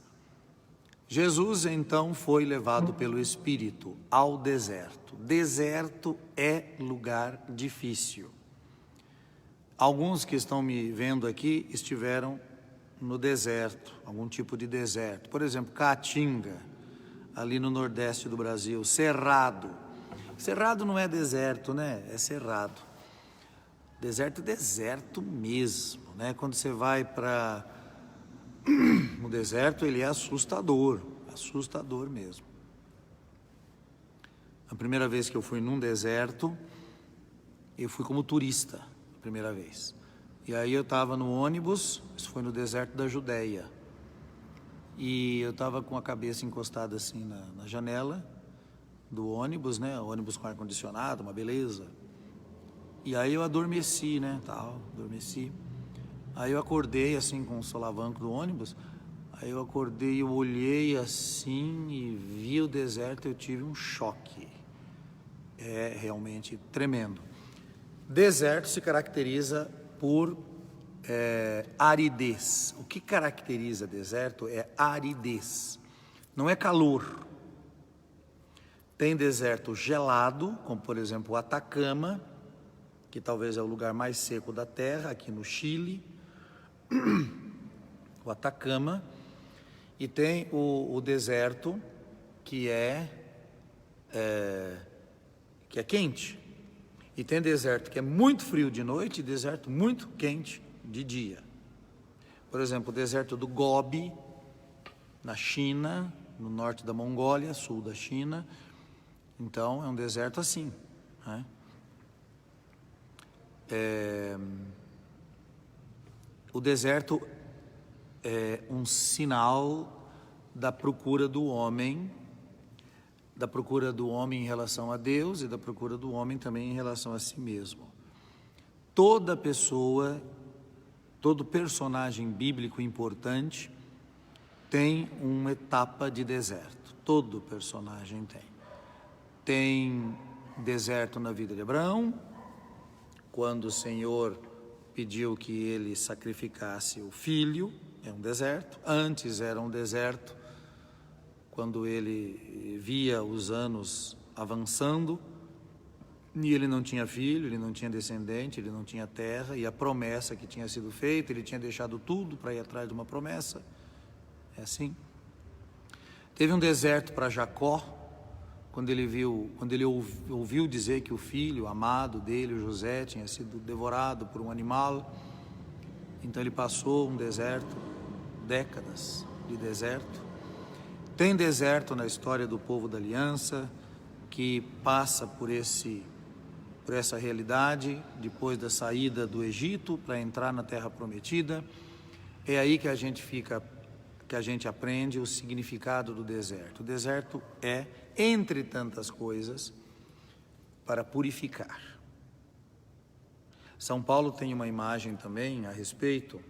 Jesus então foi levado pelo Espírito ao deserto. Deserto é lugar difícil. Alguns que estão me vendo aqui estiveram no deserto, algum tipo de deserto. Por exemplo, Caatinga, ali no nordeste do Brasil. Cerrado. Cerrado não é deserto, né? É cerrado. Deserto é deserto mesmo, né? Quando você vai para o deserto, ele é assustador mesmo. A primeira vez que eu fui num deserto, eu fui como turista, a primeira vez. E aí eu estava no ônibus, isso foi no deserto da Judéia. E eu estava com a cabeça encostada assim na janela do ônibus, né? O ônibus com ar-condicionado, uma beleza. E aí eu adormeci, né? Adormeci. Aí eu acordei assim com o solavanco do ônibus. Aí eu acordei, eu olhei assim e vi o deserto, eu tive um choque. É realmente tremendo. Deserto se caracteriza por aridez. O que caracteriza deserto é aridez, não é calor. Tem deserto gelado, como por exemplo o Atacama, que talvez é o lugar mais seco da Terra, aqui no Chile, o Atacama. E tem o deserto que é quente. E tem deserto que é muito frio de noite e deserto muito quente de dia. Por exemplo, o deserto do Gobi, na China, no norte da Mongólia, sul da China. Então, é um deserto assim, né? O deserto é um sinal da procura do homem em relação a Deus e da procura do homem também em relação a si mesmo. Toda pessoa, todo personagem bíblico importante tem uma etapa de deserto. Todo personagem tem. Tem deserto na vida de Abraão, quando o Senhor pediu que ele sacrificasse o filho, é um deserto. Antes era um deserto, quando ele via os anos avançando, e ele não tinha filho, ele não tinha descendente, ele não tinha terra, e a promessa que tinha sido feita, ele tinha deixado tudo para ir atrás de uma promessa. É assim. Teve um deserto para Jacó, quando ele ouviu dizer que o filho amado dele, o José, tinha sido devorado por um animal. Então ele passou um deserto, décadas de deserto. Tem deserto na história do povo da aliança, que passa por essa realidade, depois da saída do Egito para entrar na terra prometida. É aí que a gente aprende o significado do deserto. O deserto é, entre tantas coisas, para purificar. São Paulo tem uma imagem também a respeito,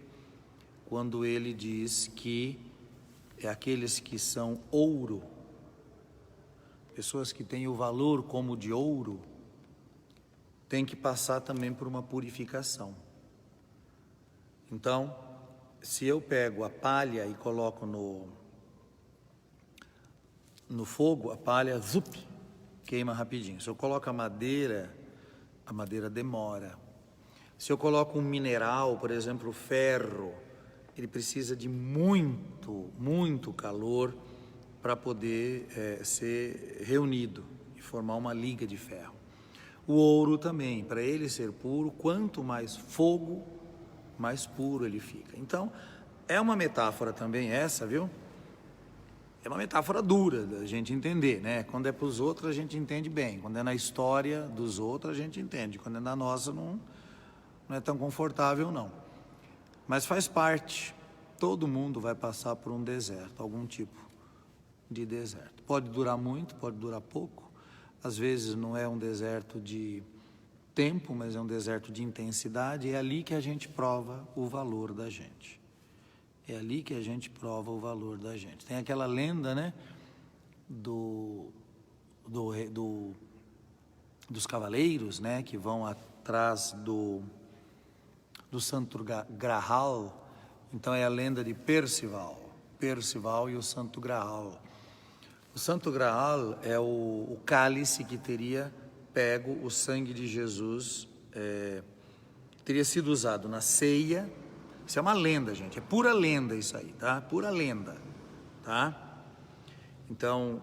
quando ele diz que é aqueles que são ouro, pessoas que têm o valor como de ouro, têm que passar também por uma purificação. Então, se eu pego a palha e coloco no fogo, a palha queima rapidinho. Se eu coloco a madeira demora. Se eu coloco um mineral, por exemplo, o ferro, ele precisa de muito calor para poder ser reunido e formar uma liga de ferro. O ouro também, para ele ser puro, quanto mais fogo, mais puro ele fica. Então, é uma metáfora também essa, viu? É uma metáfora dura da gente entender, né? Quando é para os outros a gente entende bem, quando é na história dos outros a gente entende, quando é na nossa não é tão confortável não. Mas faz parte, todo mundo vai passar por um deserto, algum tipo de deserto. Pode durar muito, pode durar pouco, às vezes não é um deserto de tempo, mas é um deserto de intensidade. É ali que a gente prova o valor da gente. É ali que a gente prova o valor da gente. Tem aquela lenda, né, dos cavaleiros, né, que vão atrás do Santo Graal, Então é a lenda de Percival e o Santo Graal. O Santo Graal é o cálice que teria pego o sangue de Jesus, teria sido usado na ceia. Isso é uma lenda, gente, é pura lenda isso aí, tá? Pura lenda, tá? Então,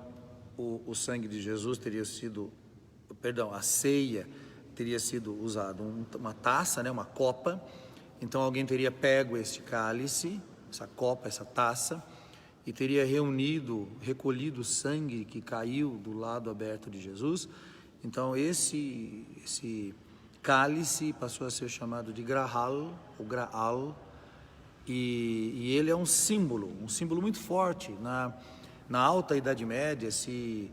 o sangue de Jesus teria sido, a ceia teria sido usado uma taça, né, uma copa. Então alguém teria pego esse cálice, essa copa, essa taça, e teria recolhido o sangue que caiu do lado aberto de Jesus. Então esse cálice passou a ser chamado de Graal, ou Graal, e ele é um símbolo muito forte. Na Alta Idade Média se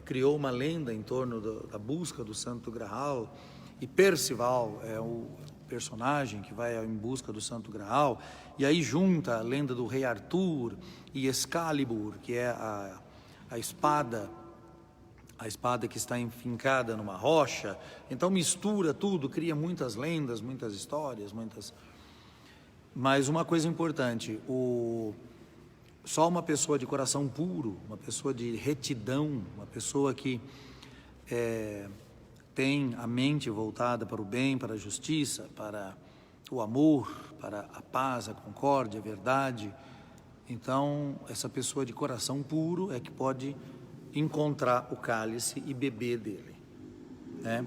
criou uma lenda em torno da busca do Santo Graal, e Percival é o personagem que vai em busca do Santo Graal, e aí junta a lenda do rei Arthur e Excalibur, que é a espada que está enfincada numa rocha. Então mistura tudo, cria muitas lendas, muitas histórias, Mas uma coisa importante, só uma pessoa de coração puro, uma pessoa de retidão, uma pessoa que tem a mente voltada para o bem, para a justiça, para o amor, para a paz, a concórdia, a verdade. Então, essa pessoa de coração puro é que pode encontrar o cálice e beber dele, né?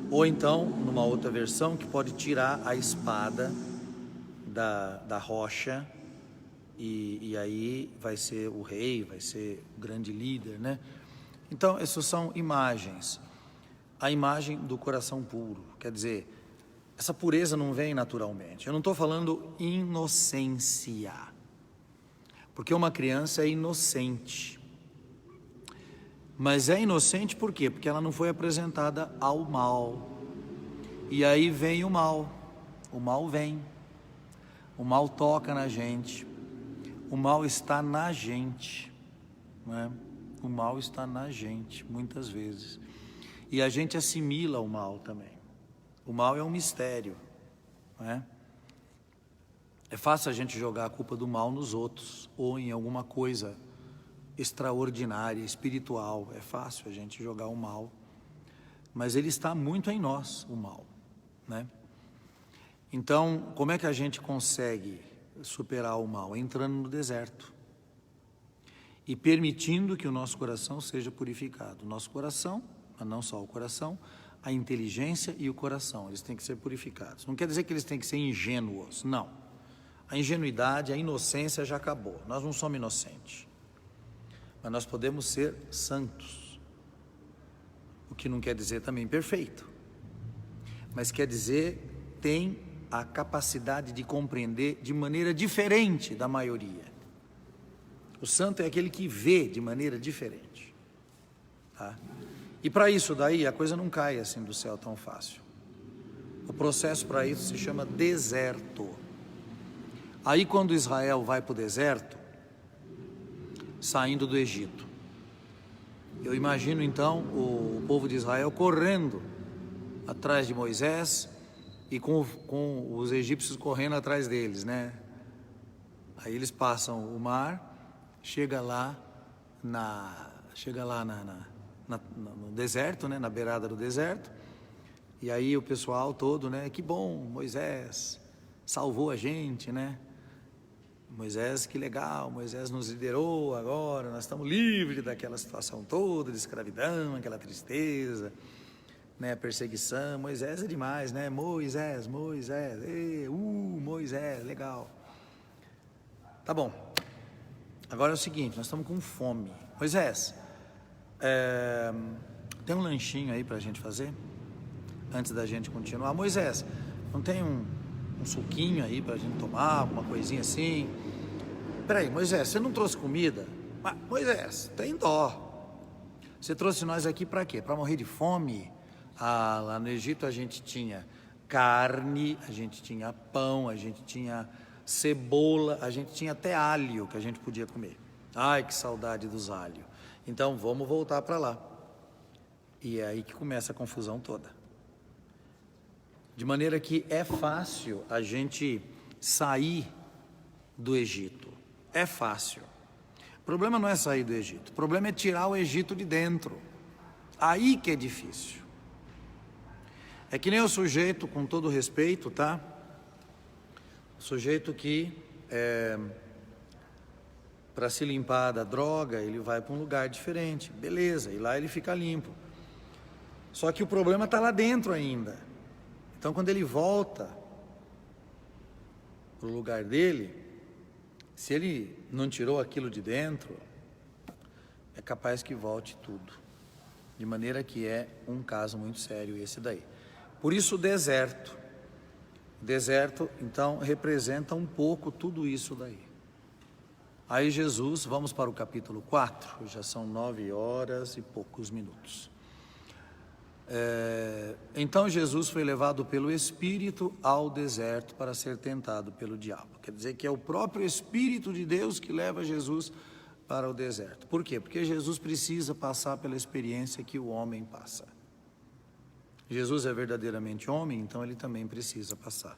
Ou então, numa outra versão, que pode tirar a espada da rocha, e aí vai ser o rei, vai ser o grande líder, né? Então, essas são imagens. A imagem do coração puro, quer dizer, essa pureza não vem naturalmente. Eu não estou falando inocência, porque uma criança é inocente. Mas é inocente por quê? Porque ela não foi apresentada ao mal. E aí vem o mal. O mal vem. O mal toca na gente. O mal está na gente, né? O mal está na gente, muitas vezes. E a gente assimila o mal também. O mal é um mistério, né? É fácil a gente jogar a culpa do mal nos outros, ou em alguma coisa extraordinária, espiritual. É fácil a gente jogar o mal, mas ele está muito em nós, o mal, né? Então, como é que a gente consegue superar o mal? Entrando no deserto e permitindo que o nosso coração seja purificado. O nosso coração, mas não só o coração, a inteligência e o coração, eles têm que ser purificados. Não quer dizer que eles têm que ser ingênuos, não. A ingenuidade, a inocência já acabou. Nós não somos inocentes, mas nós podemos ser santos, o que não quer dizer também perfeito, mas quer dizer tem a capacidade de compreender de maneira diferente da maioria. O santo é aquele que vê de maneira diferente, tá? E para isso daí a coisa não cai assim do céu tão fácil. O processo para isso se chama deserto. Aí quando Israel vai para o deserto, saindo do Egito, eu imagino então o povo de Israel correndo atrás de Moisés e com os egípcios correndo atrás deles, né? Aí eles passam o mar, chega lá no deserto, né? Na beirada do deserto, e aí o pessoal todo, né? Que bom, Moisés salvou a gente, né? Moisés, que legal, Moisés nos liderou agora, nós estamos livres daquela situação toda, de escravidão, aquela tristeza, né, perseguição. Moisés é demais, né? Moisés, Moisés, legal. Tá bom. Agora é o seguinte, nós estamos com fome. Moisés, tem um lanchinho aí pra gente fazer? Antes da gente continuar. Moisés, não tem um suquinho aí pra gente tomar, alguma coisinha assim? Peraí, Moisés, você não trouxe comida? Mas, Moisés, tem dó. Você trouxe nós aqui pra quê? Pra morrer de fome? Ah, lá no Egito a gente tinha carne, a gente tinha pão, a gente tinha cebola, a gente tinha até alho que a gente podia comer. Ai, que saudade dos alhos. Então vamos voltar para lá. E é aí que começa a confusão toda. De maneira que é fácil a gente sair do Egito. É fácil. O problema não é sair do Egito, o problema é tirar o Egito de dentro. Aí que é difícil. É que nem o sujeito, com todo respeito, tá? O sujeito que, para se limpar da droga, ele vai para um lugar diferente, beleza, e lá ele fica limpo. Só que o problema está lá dentro ainda. Então, quando ele volta para o lugar dele, se ele não tirou aquilo de dentro, é capaz que volte tudo. De maneira que é um caso muito sério esse daí. Por isso o deserto. O deserto, então, representa um pouco tudo isso daí. Aí Jesus, vamos para o capítulo 4, já são 9 horas e poucos minutos. Então Jesus foi levado pelo Espírito ao deserto para ser tentado pelo diabo. Quer dizer que é o próprio Espírito de Deus que leva Jesus para o deserto. Por quê? Porque Jesus precisa passar pela experiência que o homem passa. Jesus é verdadeiramente homem, então ele também precisa passar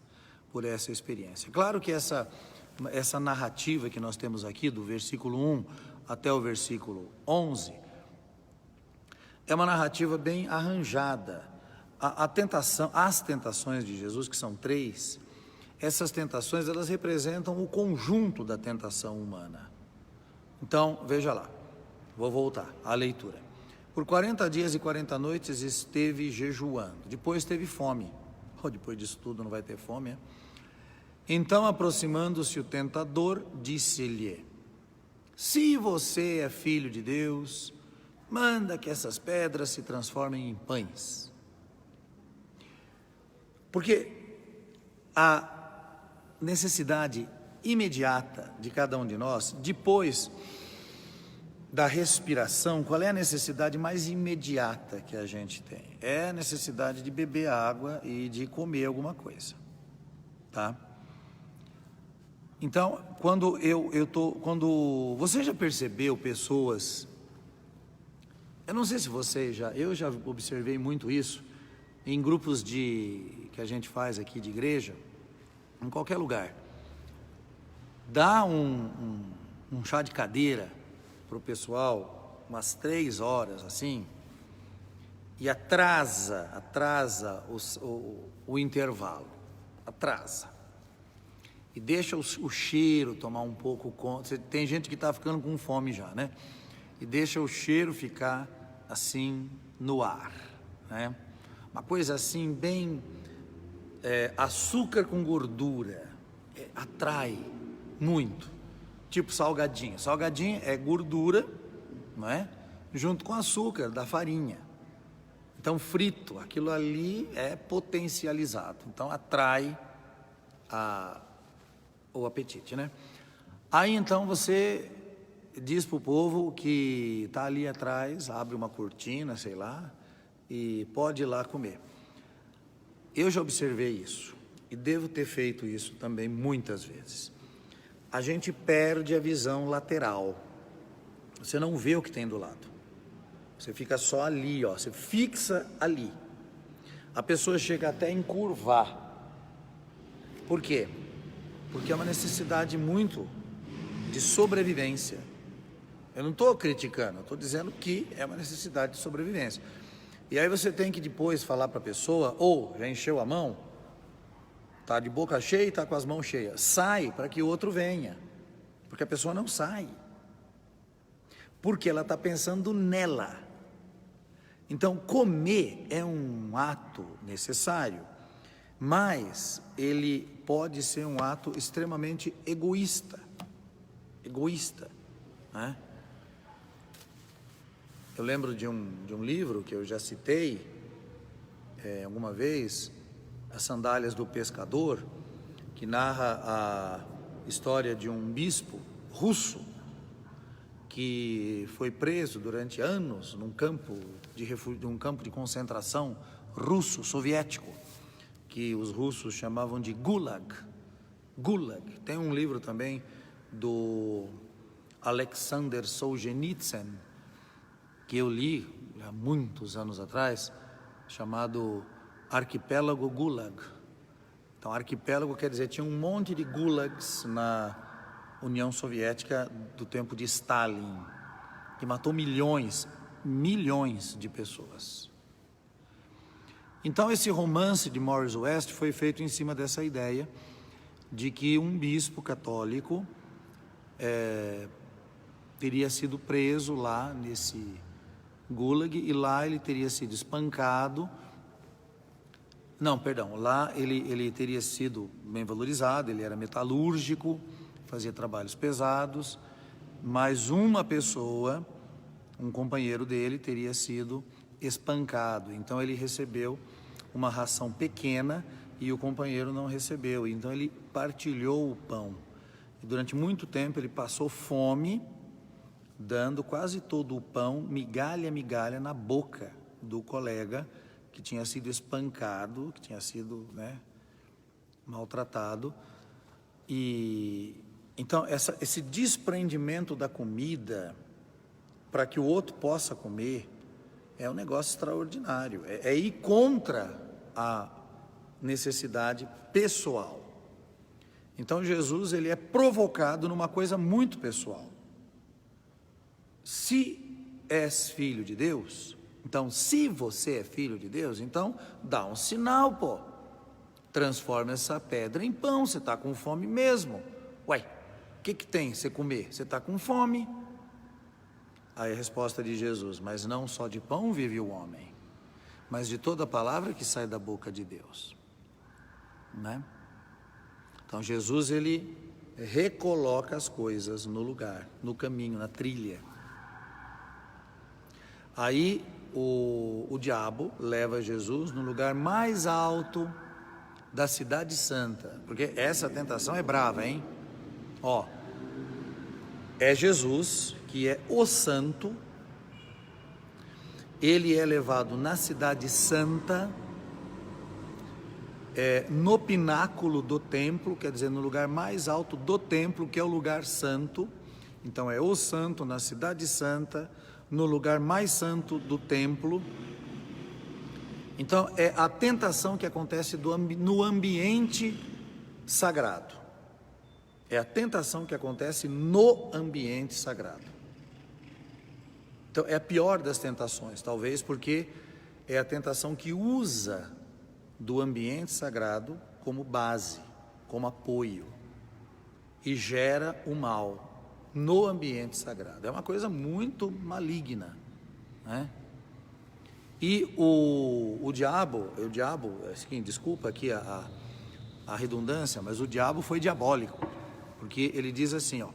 por essa experiência. Claro que essa narrativa que nós temos aqui, do versículo 1 até o versículo 11, é uma narrativa bem arranjada. As tentações de Jesus, que são 3, essas tentações, elas representam o conjunto da tentação humana. Então, veja lá, vou voltar à leitura. Por 40 dias e 40 noites esteve jejuando, depois teve fome. Depois disso tudo não vai ter fome, é? Então, aproximando-se o tentador, disse-lhe: se você é filho de Deus, manda que essas pedras se transformem em pães. Porque a necessidade imediata de cada um de nós, depois da respiração, qual é a necessidade mais imediata que a gente tem? É a necessidade de beber água e de comer alguma coisa, tá? Então, quando você já percebeu pessoas, eu não sei se você eu já observei muito isso em grupos que a gente faz aqui de igreja, em qualquer lugar. Dá um chá de cadeira para o pessoal, umas 3 horas assim, e atrasa o intervalo, atrasa. E deixa o cheiro tomar um pouco conta. Tem gente que está ficando com fome já, né? E deixa o cheiro ficar assim no ar, né? Uma coisa assim bem açúcar com gordura, atrai muito, tipo salgadinho. Salgadinho é gordura, não é? Junto com açúcar da farinha. Então frito, aquilo ali é potencializado, então atrai o apetite, né? Aí então você diz para o povo que está ali atrás, abre uma cortina, sei lá, e pode ir lá comer. Eu já observei isso, e devo ter feito isso também muitas vezes. A gente perde a visão lateral, você não vê o que tem do lado, você fica só ali, ó, você fixa ali. A pessoa chega até a encurvar. Por quê? Porque é uma necessidade muito de sobrevivência. Eu não estou criticando, eu estou dizendo que é uma necessidade de sobrevivência. E aí você tem que depois falar para a pessoa, ou já encheu a mão, está de boca cheia e está com as mãos cheias, sai para que o outro venha, porque a pessoa não sai, porque ela está pensando nela. Então comer é um ato necessário, mas ele pode ser um ato extremamente egoísta, né? Eu lembro de um livro que eu já citei alguma vez, As Sandálias do Pescador, que narra a história de um bispo russo que foi preso durante anos num campo de concentração russo, soviético, que os russos chamavam de Gulag. Tem um livro também do Alexander Solzhenitsyn, que eu li há muitos anos atrás, chamado Arquipélago Gulag. Então, arquipélago quer dizer, tinha um monte de gulags União Soviética do tempo de Stalin, que matou milhões de pessoas. Então esse romance de Morris West foi feito em cima dessa ideia de que um bispo católico teria sido preso lá nesse gulag, e lá ele teria sido espancado. Não, perdão, lá ele teria sido bem valorizado, ele era metalúrgico, fazia trabalhos pesados, mas uma pessoa, um companheiro dele, teria sido espancado. Então ele recebeu uma ração pequena e o companheiro não recebeu. Então ele partilhou o pão. E durante muito tempo ele passou fome, dando quase todo o pão, migalha a migalha, na boca do colega que tinha sido espancado, que tinha sido, maltratado. E então esse desprendimento da comida para que o outro possa comer é um negócio extraordinário. É ir contra a necessidade pessoal. Então Jesus, ele é provocado numa coisa muito pessoal. Se és filho de Deus, então se você é filho de Deus, então dá um sinal, pô. Transforma essa pedra em pão, você está com fome mesmo. Ué, o que tem você comer? Você está com fome. Aí a resposta de Jesus: mas não só de pão vive o homem, mas de toda palavra que sai da boca de Deus. Então Jesus, ele recoloca as coisas no lugar, no caminho, na trilha. Aí o diabo leva Jesus no lugar mais alto da cidade santa, porque essa tentação é brava, hein? É Jesus, que é o santo, ele é levado na cidade santa, no pináculo do templo, quer dizer, no lugar mais alto do templo, que é o lugar santo. Então é o santo na cidade santa, no lugar mais santo do templo. Então é a tentação que acontece no ambiente sagrado. É a tentação que acontece no ambiente sagrado. Então é a pior das tentações, talvez porque é a tentação que usa do ambiente sagrado como base, como apoio, e gera o mal no ambiente sagrado. É uma coisa muito maligna, E o diabo, assim, desculpa aqui a redundância, mas o diabo foi diabólico, porque ele diz assim,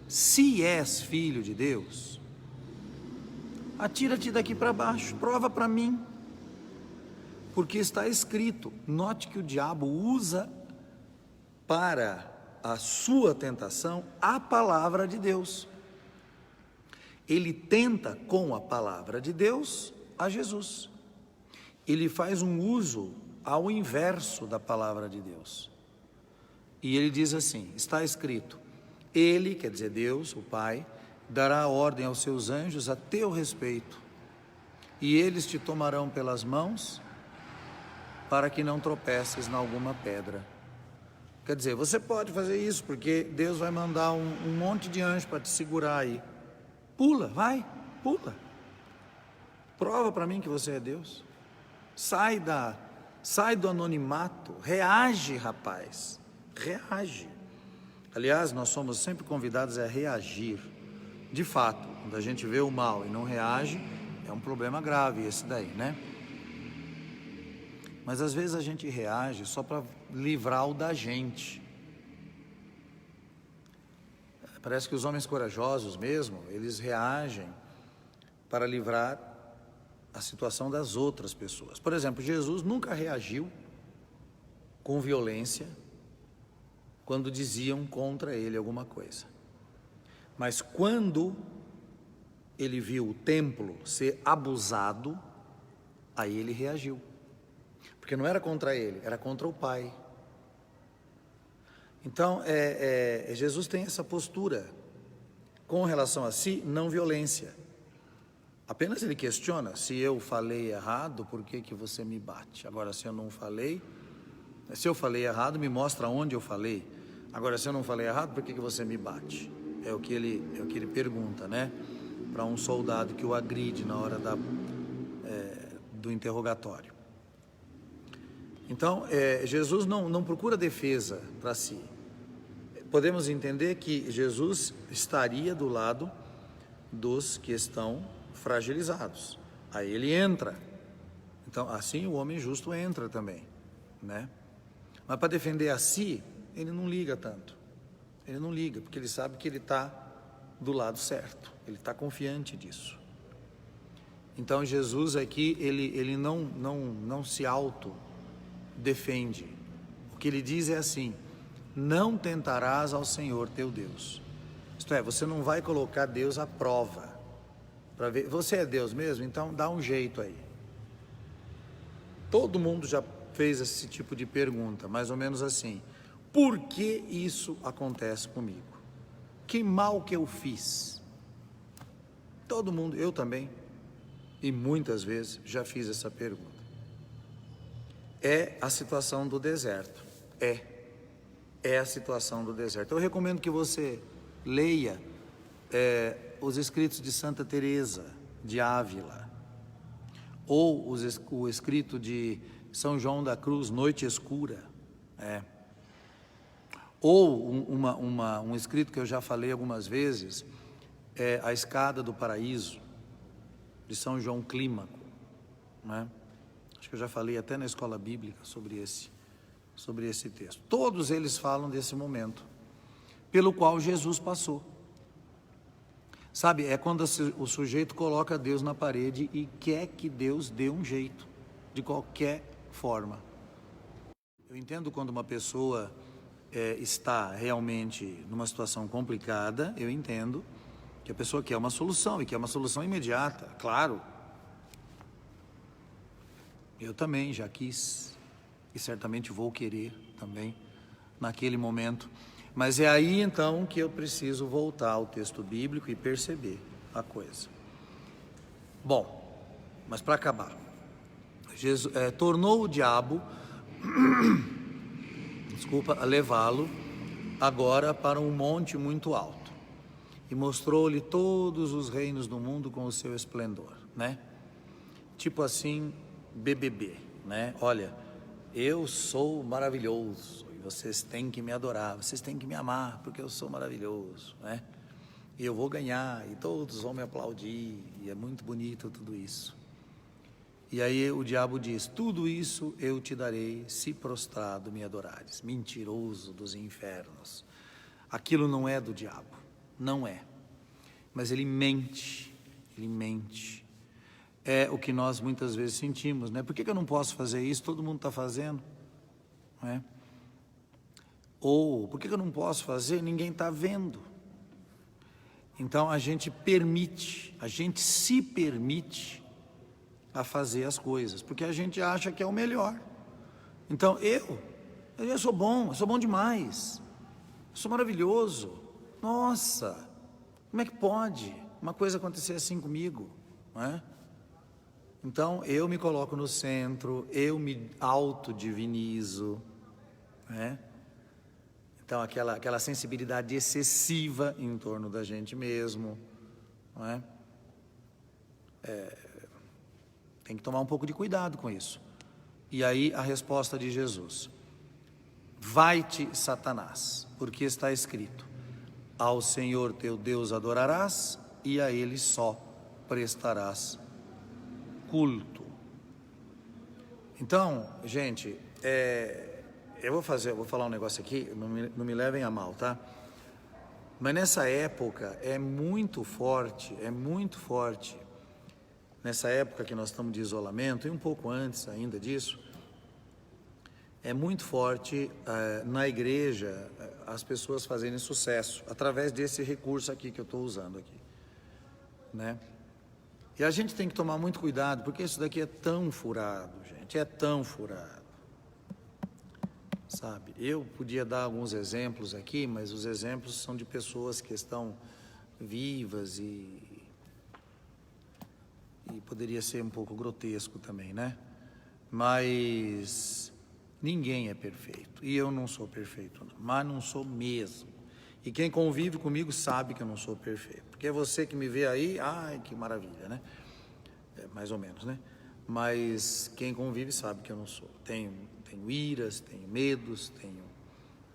se és filho de Deus, atira-te daqui para baixo, prova para mim, porque está escrito. Note que o diabo usa para a sua tentação a palavra de Deus. Ele tenta com a palavra de Deus a Jesus. Ele faz um uso ao inverso da palavra de Deus. E ele diz assim, está escrito, ele, quer dizer Deus, o Pai, dará ordem aos seus anjos a teu respeito, e eles te tomarão pelas mãos, para que não tropeces em alguma pedra. Quer dizer, você pode fazer isso, porque Deus vai mandar um monte de anjos para te segurar aí. Pula, vai, pula. Prova para mim que você é Deus. Sai do anonimato, reage, rapaz, reage. Aliás, nós somos sempre convidados a reagir. De fato, quando a gente vê o mal e não reage, é um problema grave esse daí, Mas às vezes a gente reage só para livrar o da gente. Parece que os homens corajosos mesmo, eles reagem para livrar a situação das outras pessoas. Por exemplo, Jesus nunca reagiu com violência quando diziam contra ele alguma coisa. Mas quando ele viu o templo ser abusado, aí ele reagiu. Porque não era contra ele, era contra o Pai. Então, Jesus tem essa postura com relação a si, não violência. Apenas ele questiona, se eu falei errado, por que você me bate? Agora, se eu não falei, se eu falei errado, me mostra onde eu falei. Agora, se eu não falei errado, por que você me bate? É o que ele pergunta, né? Para um soldado que o agride na hora do interrogatório. Então, Jesus não procura defesa para si. Podemos entender que Jesus estaria do lado dos que estão fragilizados. Aí ele entra. Então, assim o homem justo entra também, né? Mas para defender a si, ele não liga tanto. Ele não liga, porque ele sabe que ele está do lado certo. Ele está confiante disso. Então, Jesus aqui, ele não se auto-defende. O que ele diz é assim: não tentarás ao Senhor teu Deus. Isto é, você não vai colocar Deus à prova. Para ver, você é Deus mesmo? Então dá um jeito aí. Todo mundo já fez esse tipo de pergunta, mais ou menos assim: por que isso acontece comigo? Que mal que eu fiz? Todo mundo, eu também, e muitas vezes já fiz essa pergunta. É a situação do deserto. É a situação do deserto. Eu recomendo que você leia os escritos de Santa Teresa de Ávila, ou o escrito de São João da Cruz, Noite Escura, ou um escrito que eu já falei algumas vezes, A Escada do Paraíso, de São João Clímaco, né? Acho que eu já falei até na escola bíblica sobre esse texto. Todos eles falam desse momento pelo qual Jesus passou. Sabe, é quando o sujeito coloca Deus na parede e quer que Deus dê um jeito, de qualquer forma. Eu entendo quando uma pessoa está realmente numa situação complicada, eu entendo que a pessoa quer uma solução, e quer uma solução imediata, claro. Eu também já quis, e certamente vou querer também, naquele momento. Mas é aí então que eu preciso voltar ao texto bíblico e perceber a coisa. Bom, mas para acabar, Jesus tornou o diabo, a levá-lo agora para um monte muito alto, e mostrou-lhe todos os reinos do mundo com o seu esplendor, né? Tipo assim, BBB, né? Olha, eu sou maravilhoso e vocês têm que me adorar, vocês têm que me amar porque eu sou maravilhoso, né? E eu vou ganhar e todos vão me aplaudir, e é muito bonito tudo isso. E aí o diabo diz: tudo isso eu te darei se prostrado me adorares. Mentiroso dos infernos. Aquilo não é do diabo, não é. Mas ele mente. É o que nós muitas vezes sentimos, né? Por que eu não posso fazer isso? Todo mundo está fazendo, não é? Ou por que eu não posso fazer? Ninguém está vendo. Então a gente se permite a fazer as coisas, porque a gente acha que é o melhor. Então eu sou bom demais, eu sou maravilhoso. Nossa, como é que pode uma coisa acontecer assim comigo, não é? Então eu me coloco no centro, eu me autodivinizo, né? Então aquela sensibilidade excessiva em torno da gente mesmo, não é? Tem que tomar um pouco de cuidado com isso. E aí a resposta de Jesus: vai-te, Satanás, porque está escrito: ao Senhor teu Deus adorarás e a Ele só prestarás culto. Então, gente, eu vou falar um negócio aqui, não me levem a mal, tá? Mas nessa época é muito forte, nessa época que nós estamos de isolamento, e um pouco antes ainda disso, é muito forte na igreja as pessoas fazerem sucesso, através desse recurso aqui que eu estou usando aqui, né? E a gente tem que tomar muito cuidado, porque isso daqui é tão furado, gente, sabe? Eu podia dar alguns exemplos aqui, mas os exemplos são de pessoas que estão vivas e poderia ser um pouco grotesco também, né? Mas Ninguém é perfeito. E eu não sou perfeito, não. Mas não sou mesmo. E quem convive comigo sabe que eu não sou perfeito. Porque é você que me vê aí, ai, que maravilha, né? Mais ou menos, né? Mas quem convive sabe que eu não sou. Tenho iras, tenho medos, tenho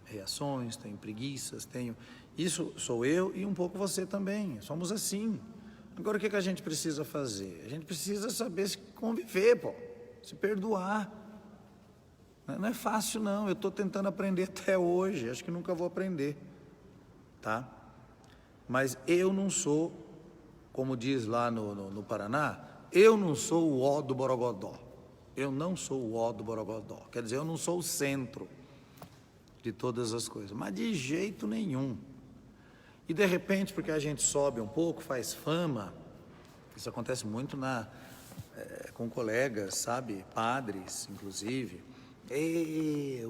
reações, tenho preguiças, tenho... Isso sou eu e um pouco você também. Somos assim. Agora o que a gente precisa fazer? A gente precisa saber se conviver, pô. Se perdoar. Não é fácil, não. Eu estou tentando aprender até hoje. Acho que nunca vou aprender. Tá? Mas eu não sou, como diz lá no Paraná, eu não sou o ó do Borogodó. Eu não sou o ó do Borogodó. Quer dizer, eu não sou o centro de todas as coisas. Mas de jeito nenhum. E de repente, porque a gente sobe um pouco, faz fama, isso acontece muito com colegas, sabe? Padres, inclusive. E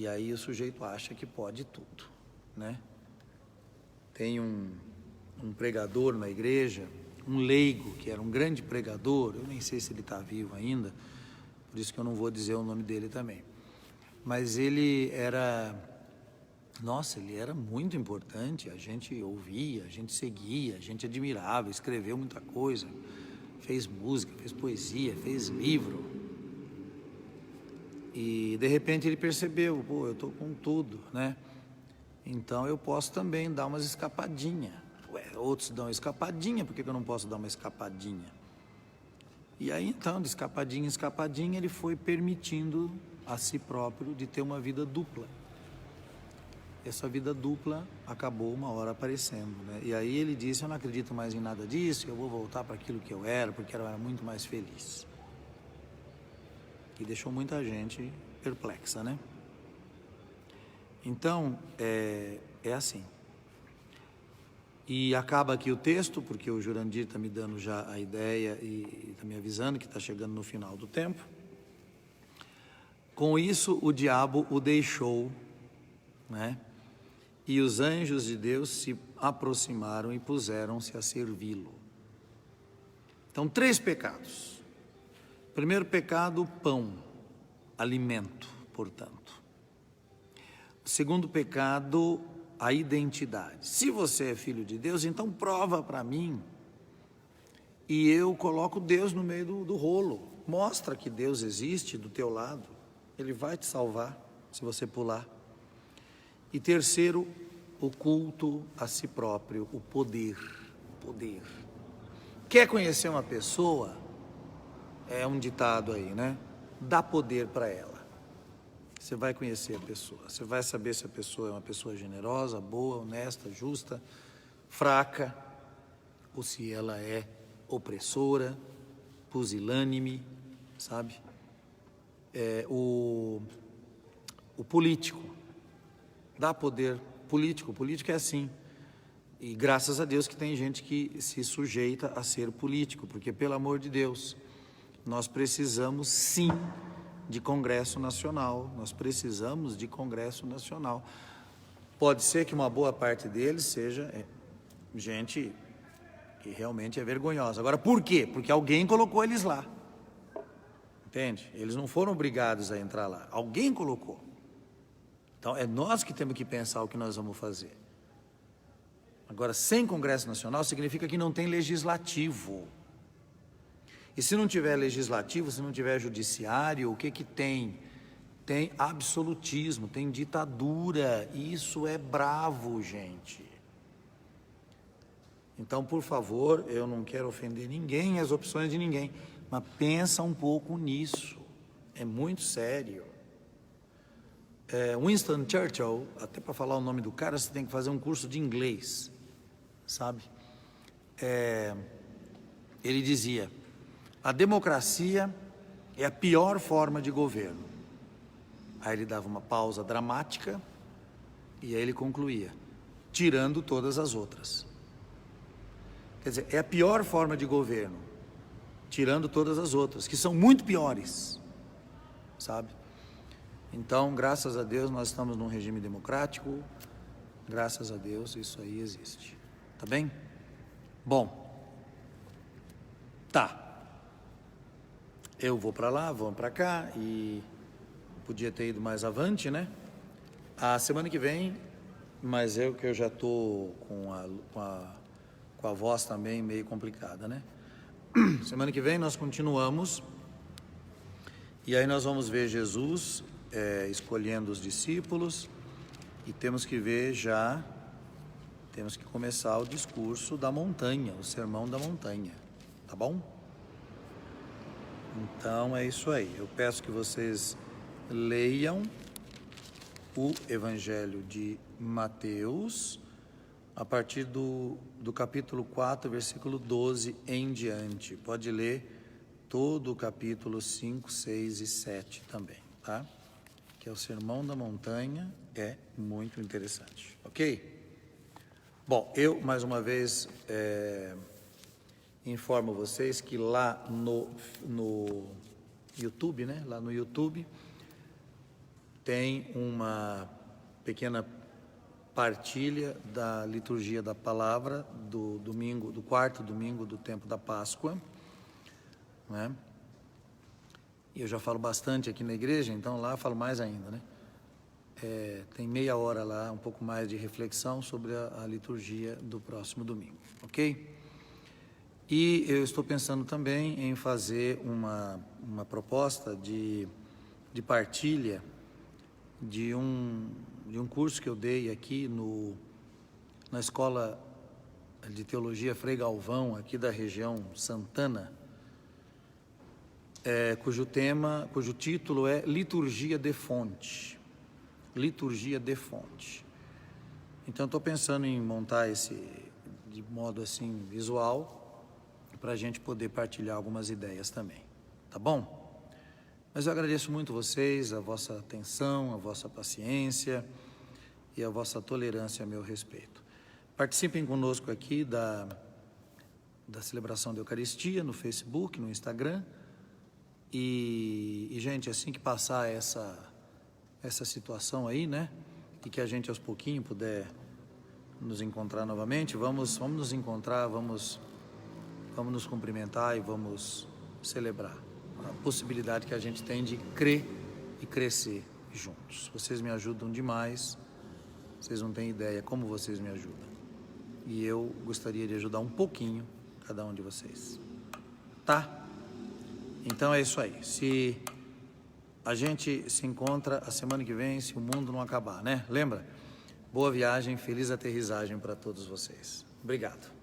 aí o sujeito acha que pode tudo, né? Tem um pregador na igreja, um leigo, que era um grande pregador, eu nem sei se ele está vivo ainda, por isso que eu não vou dizer o nome dele também. Mas ele era, nossa, ele era muito importante, a gente ouvia, a gente seguia, a gente admirava, escreveu muita coisa, fez música, fez poesia, fez livro. E de repente ele percebeu, pô, eu estou com tudo, né? Então eu posso também dar umas escapadinhas. Outros dão escapadinha, por que eu não posso dar uma escapadinha? E aí então, de escapadinha em escapadinha, ele foi permitindo a si próprio de ter uma vida dupla. Essa vida dupla acabou uma hora aparecendo, né? E aí ele disse, eu não acredito mais em nada disso, eu vou voltar para aquilo que eu era, porque eu era muito mais feliz. E deixou muita gente perplexa, né? Então, é assim. E acaba aqui o texto, porque o Jurandir está me dando já a ideia e está me avisando que está chegando no final do tempo. Com isso, o diabo o deixou, né? E os anjos de Deus se aproximaram e puseram-se a servi-lo. Então, 3 pecados. Primeiro pecado, pão, alimento, portanto. O segundo pecado, a identidade. Se você é filho de Deus, então prova para mim. E eu coloco Deus no meio do rolo. Mostra que Deus existe do teu lado. Ele vai te salvar se você pular. E terceiro, o culto a si próprio, o poder. Poder. Quer conhecer uma pessoa? É um ditado aí, né? Dá poder para ela. Você vai conhecer a pessoa. Você vai saber se a pessoa é uma pessoa generosa, boa, honesta, justa, fraca, ou se ela é opressora, pusilânime, sabe? O político. Dá poder político. O político é assim. E graças a Deus que tem gente que se sujeita a ser político, porque, pelo amor de Deus, nós precisamos sim de Congresso Nacional, nós precisamos de Congresso Nacional. Pode ser que uma boa parte deles seja gente que realmente é vergonhosa. Agora, por quê? Porque alguém colocou eles lá. Entende? Eles não foram obrigados a entrar lá. Alguém colocou. Então, é nós que temos que pensar o que nós vamos fazer. Agora, sem Congresso Nacional significa que não tem legislativo. E se não tiver legislativo, se não tiver judiciário, o que tem? Tem absolutismo, tem ditadura. Isso é bravo, gente. Então, por favor, eu não quero ofender ninguém, as opções de ninguém, mas pensa um pouco nisso. É muito sério. Winston Churchill, até para falar o nome do cara, você tem que fazer um curso de inglês, sabe? Ele dizia, a democracia é a pior forma de governo. Aí ele dava uma pausa dramática e aí ele concluía, tirando todas as outras. Quer dizer, é a pior forma de governo, tirando todas as outras, que são muito piores, sabe? Então, graças a Deus, nós estamos num regime democrático, graças a Deus isso aí existe, tá bem? Bom, tá. eu vou para lá, vão para cá e podia ter ido mais avante, né? A semana que vem, mas que eu já tô com a voz também meio complicada, né? Semana que vem nós continuamos e aí nós vamos ver Jesus escolhendo os discípulos e temos que começar o discurso da montanha, o sermão da montanha, tá bom? Então é isso aí, eu peço que vocês leiam o Evangelho de Mateus a partir do capítulo 4, versículo 12 em diante. Pode ler todo o capítulo 5, 6 e 7 também, tá? Que é o Sermão da Montanha, é muito interessante, ok? Bom, eu mais uma vez informo vocês que lá no YouTube, né? Lá no YouTube tem uma pequena partilha da liturgia da palavra do quarto domingo do tempo da Páscoa, né? E eu já falo bastante aqui na igreja, então lá eu falo mais ainda, né? Tem meia hora lá, um pouco mais de reflexão sobre a liturgia do próximo domingo, ok? E eu estou pensando também em fazer uma proposta de partilha de um curso que eu dei aqui na Escola de Teologia Frei Galvão, aqui da região Santana, cujo título é Liturgia de Fonte. Liturgia de Fonte. Então, estou pensando em montar esse de modo assim visual, para a gente poder partilhar algumas ideias também, tá bom? Mas eu agradeço muito vocês, a vossa atenção, a vossa paciência e a vossa tolerância a meu respeito. Participem conosco aqui da celebração da Eucaristia no Facebook, no Instagram. E gente, assim que passar essa situação aí, né? E que a gente aos pouquinhos puder nos encontrar novamente, vamos nos encontrar, vamos nos cumprimentar e vamos celebrar a possibilidade que a gente tem de crer e crescer juntos. Vocês me ajudam demais, vocês não têm ideia como vocês me ajudam. E eu gostaria de ajudar um pouquinho cada um de vocês, tá? Então é isso aí. Se a gente se encontra a semana que vem, se o mundo não acabar, né? Lembra? Boa viagem, feliz aterrissagem para todos vocês. Obrigado.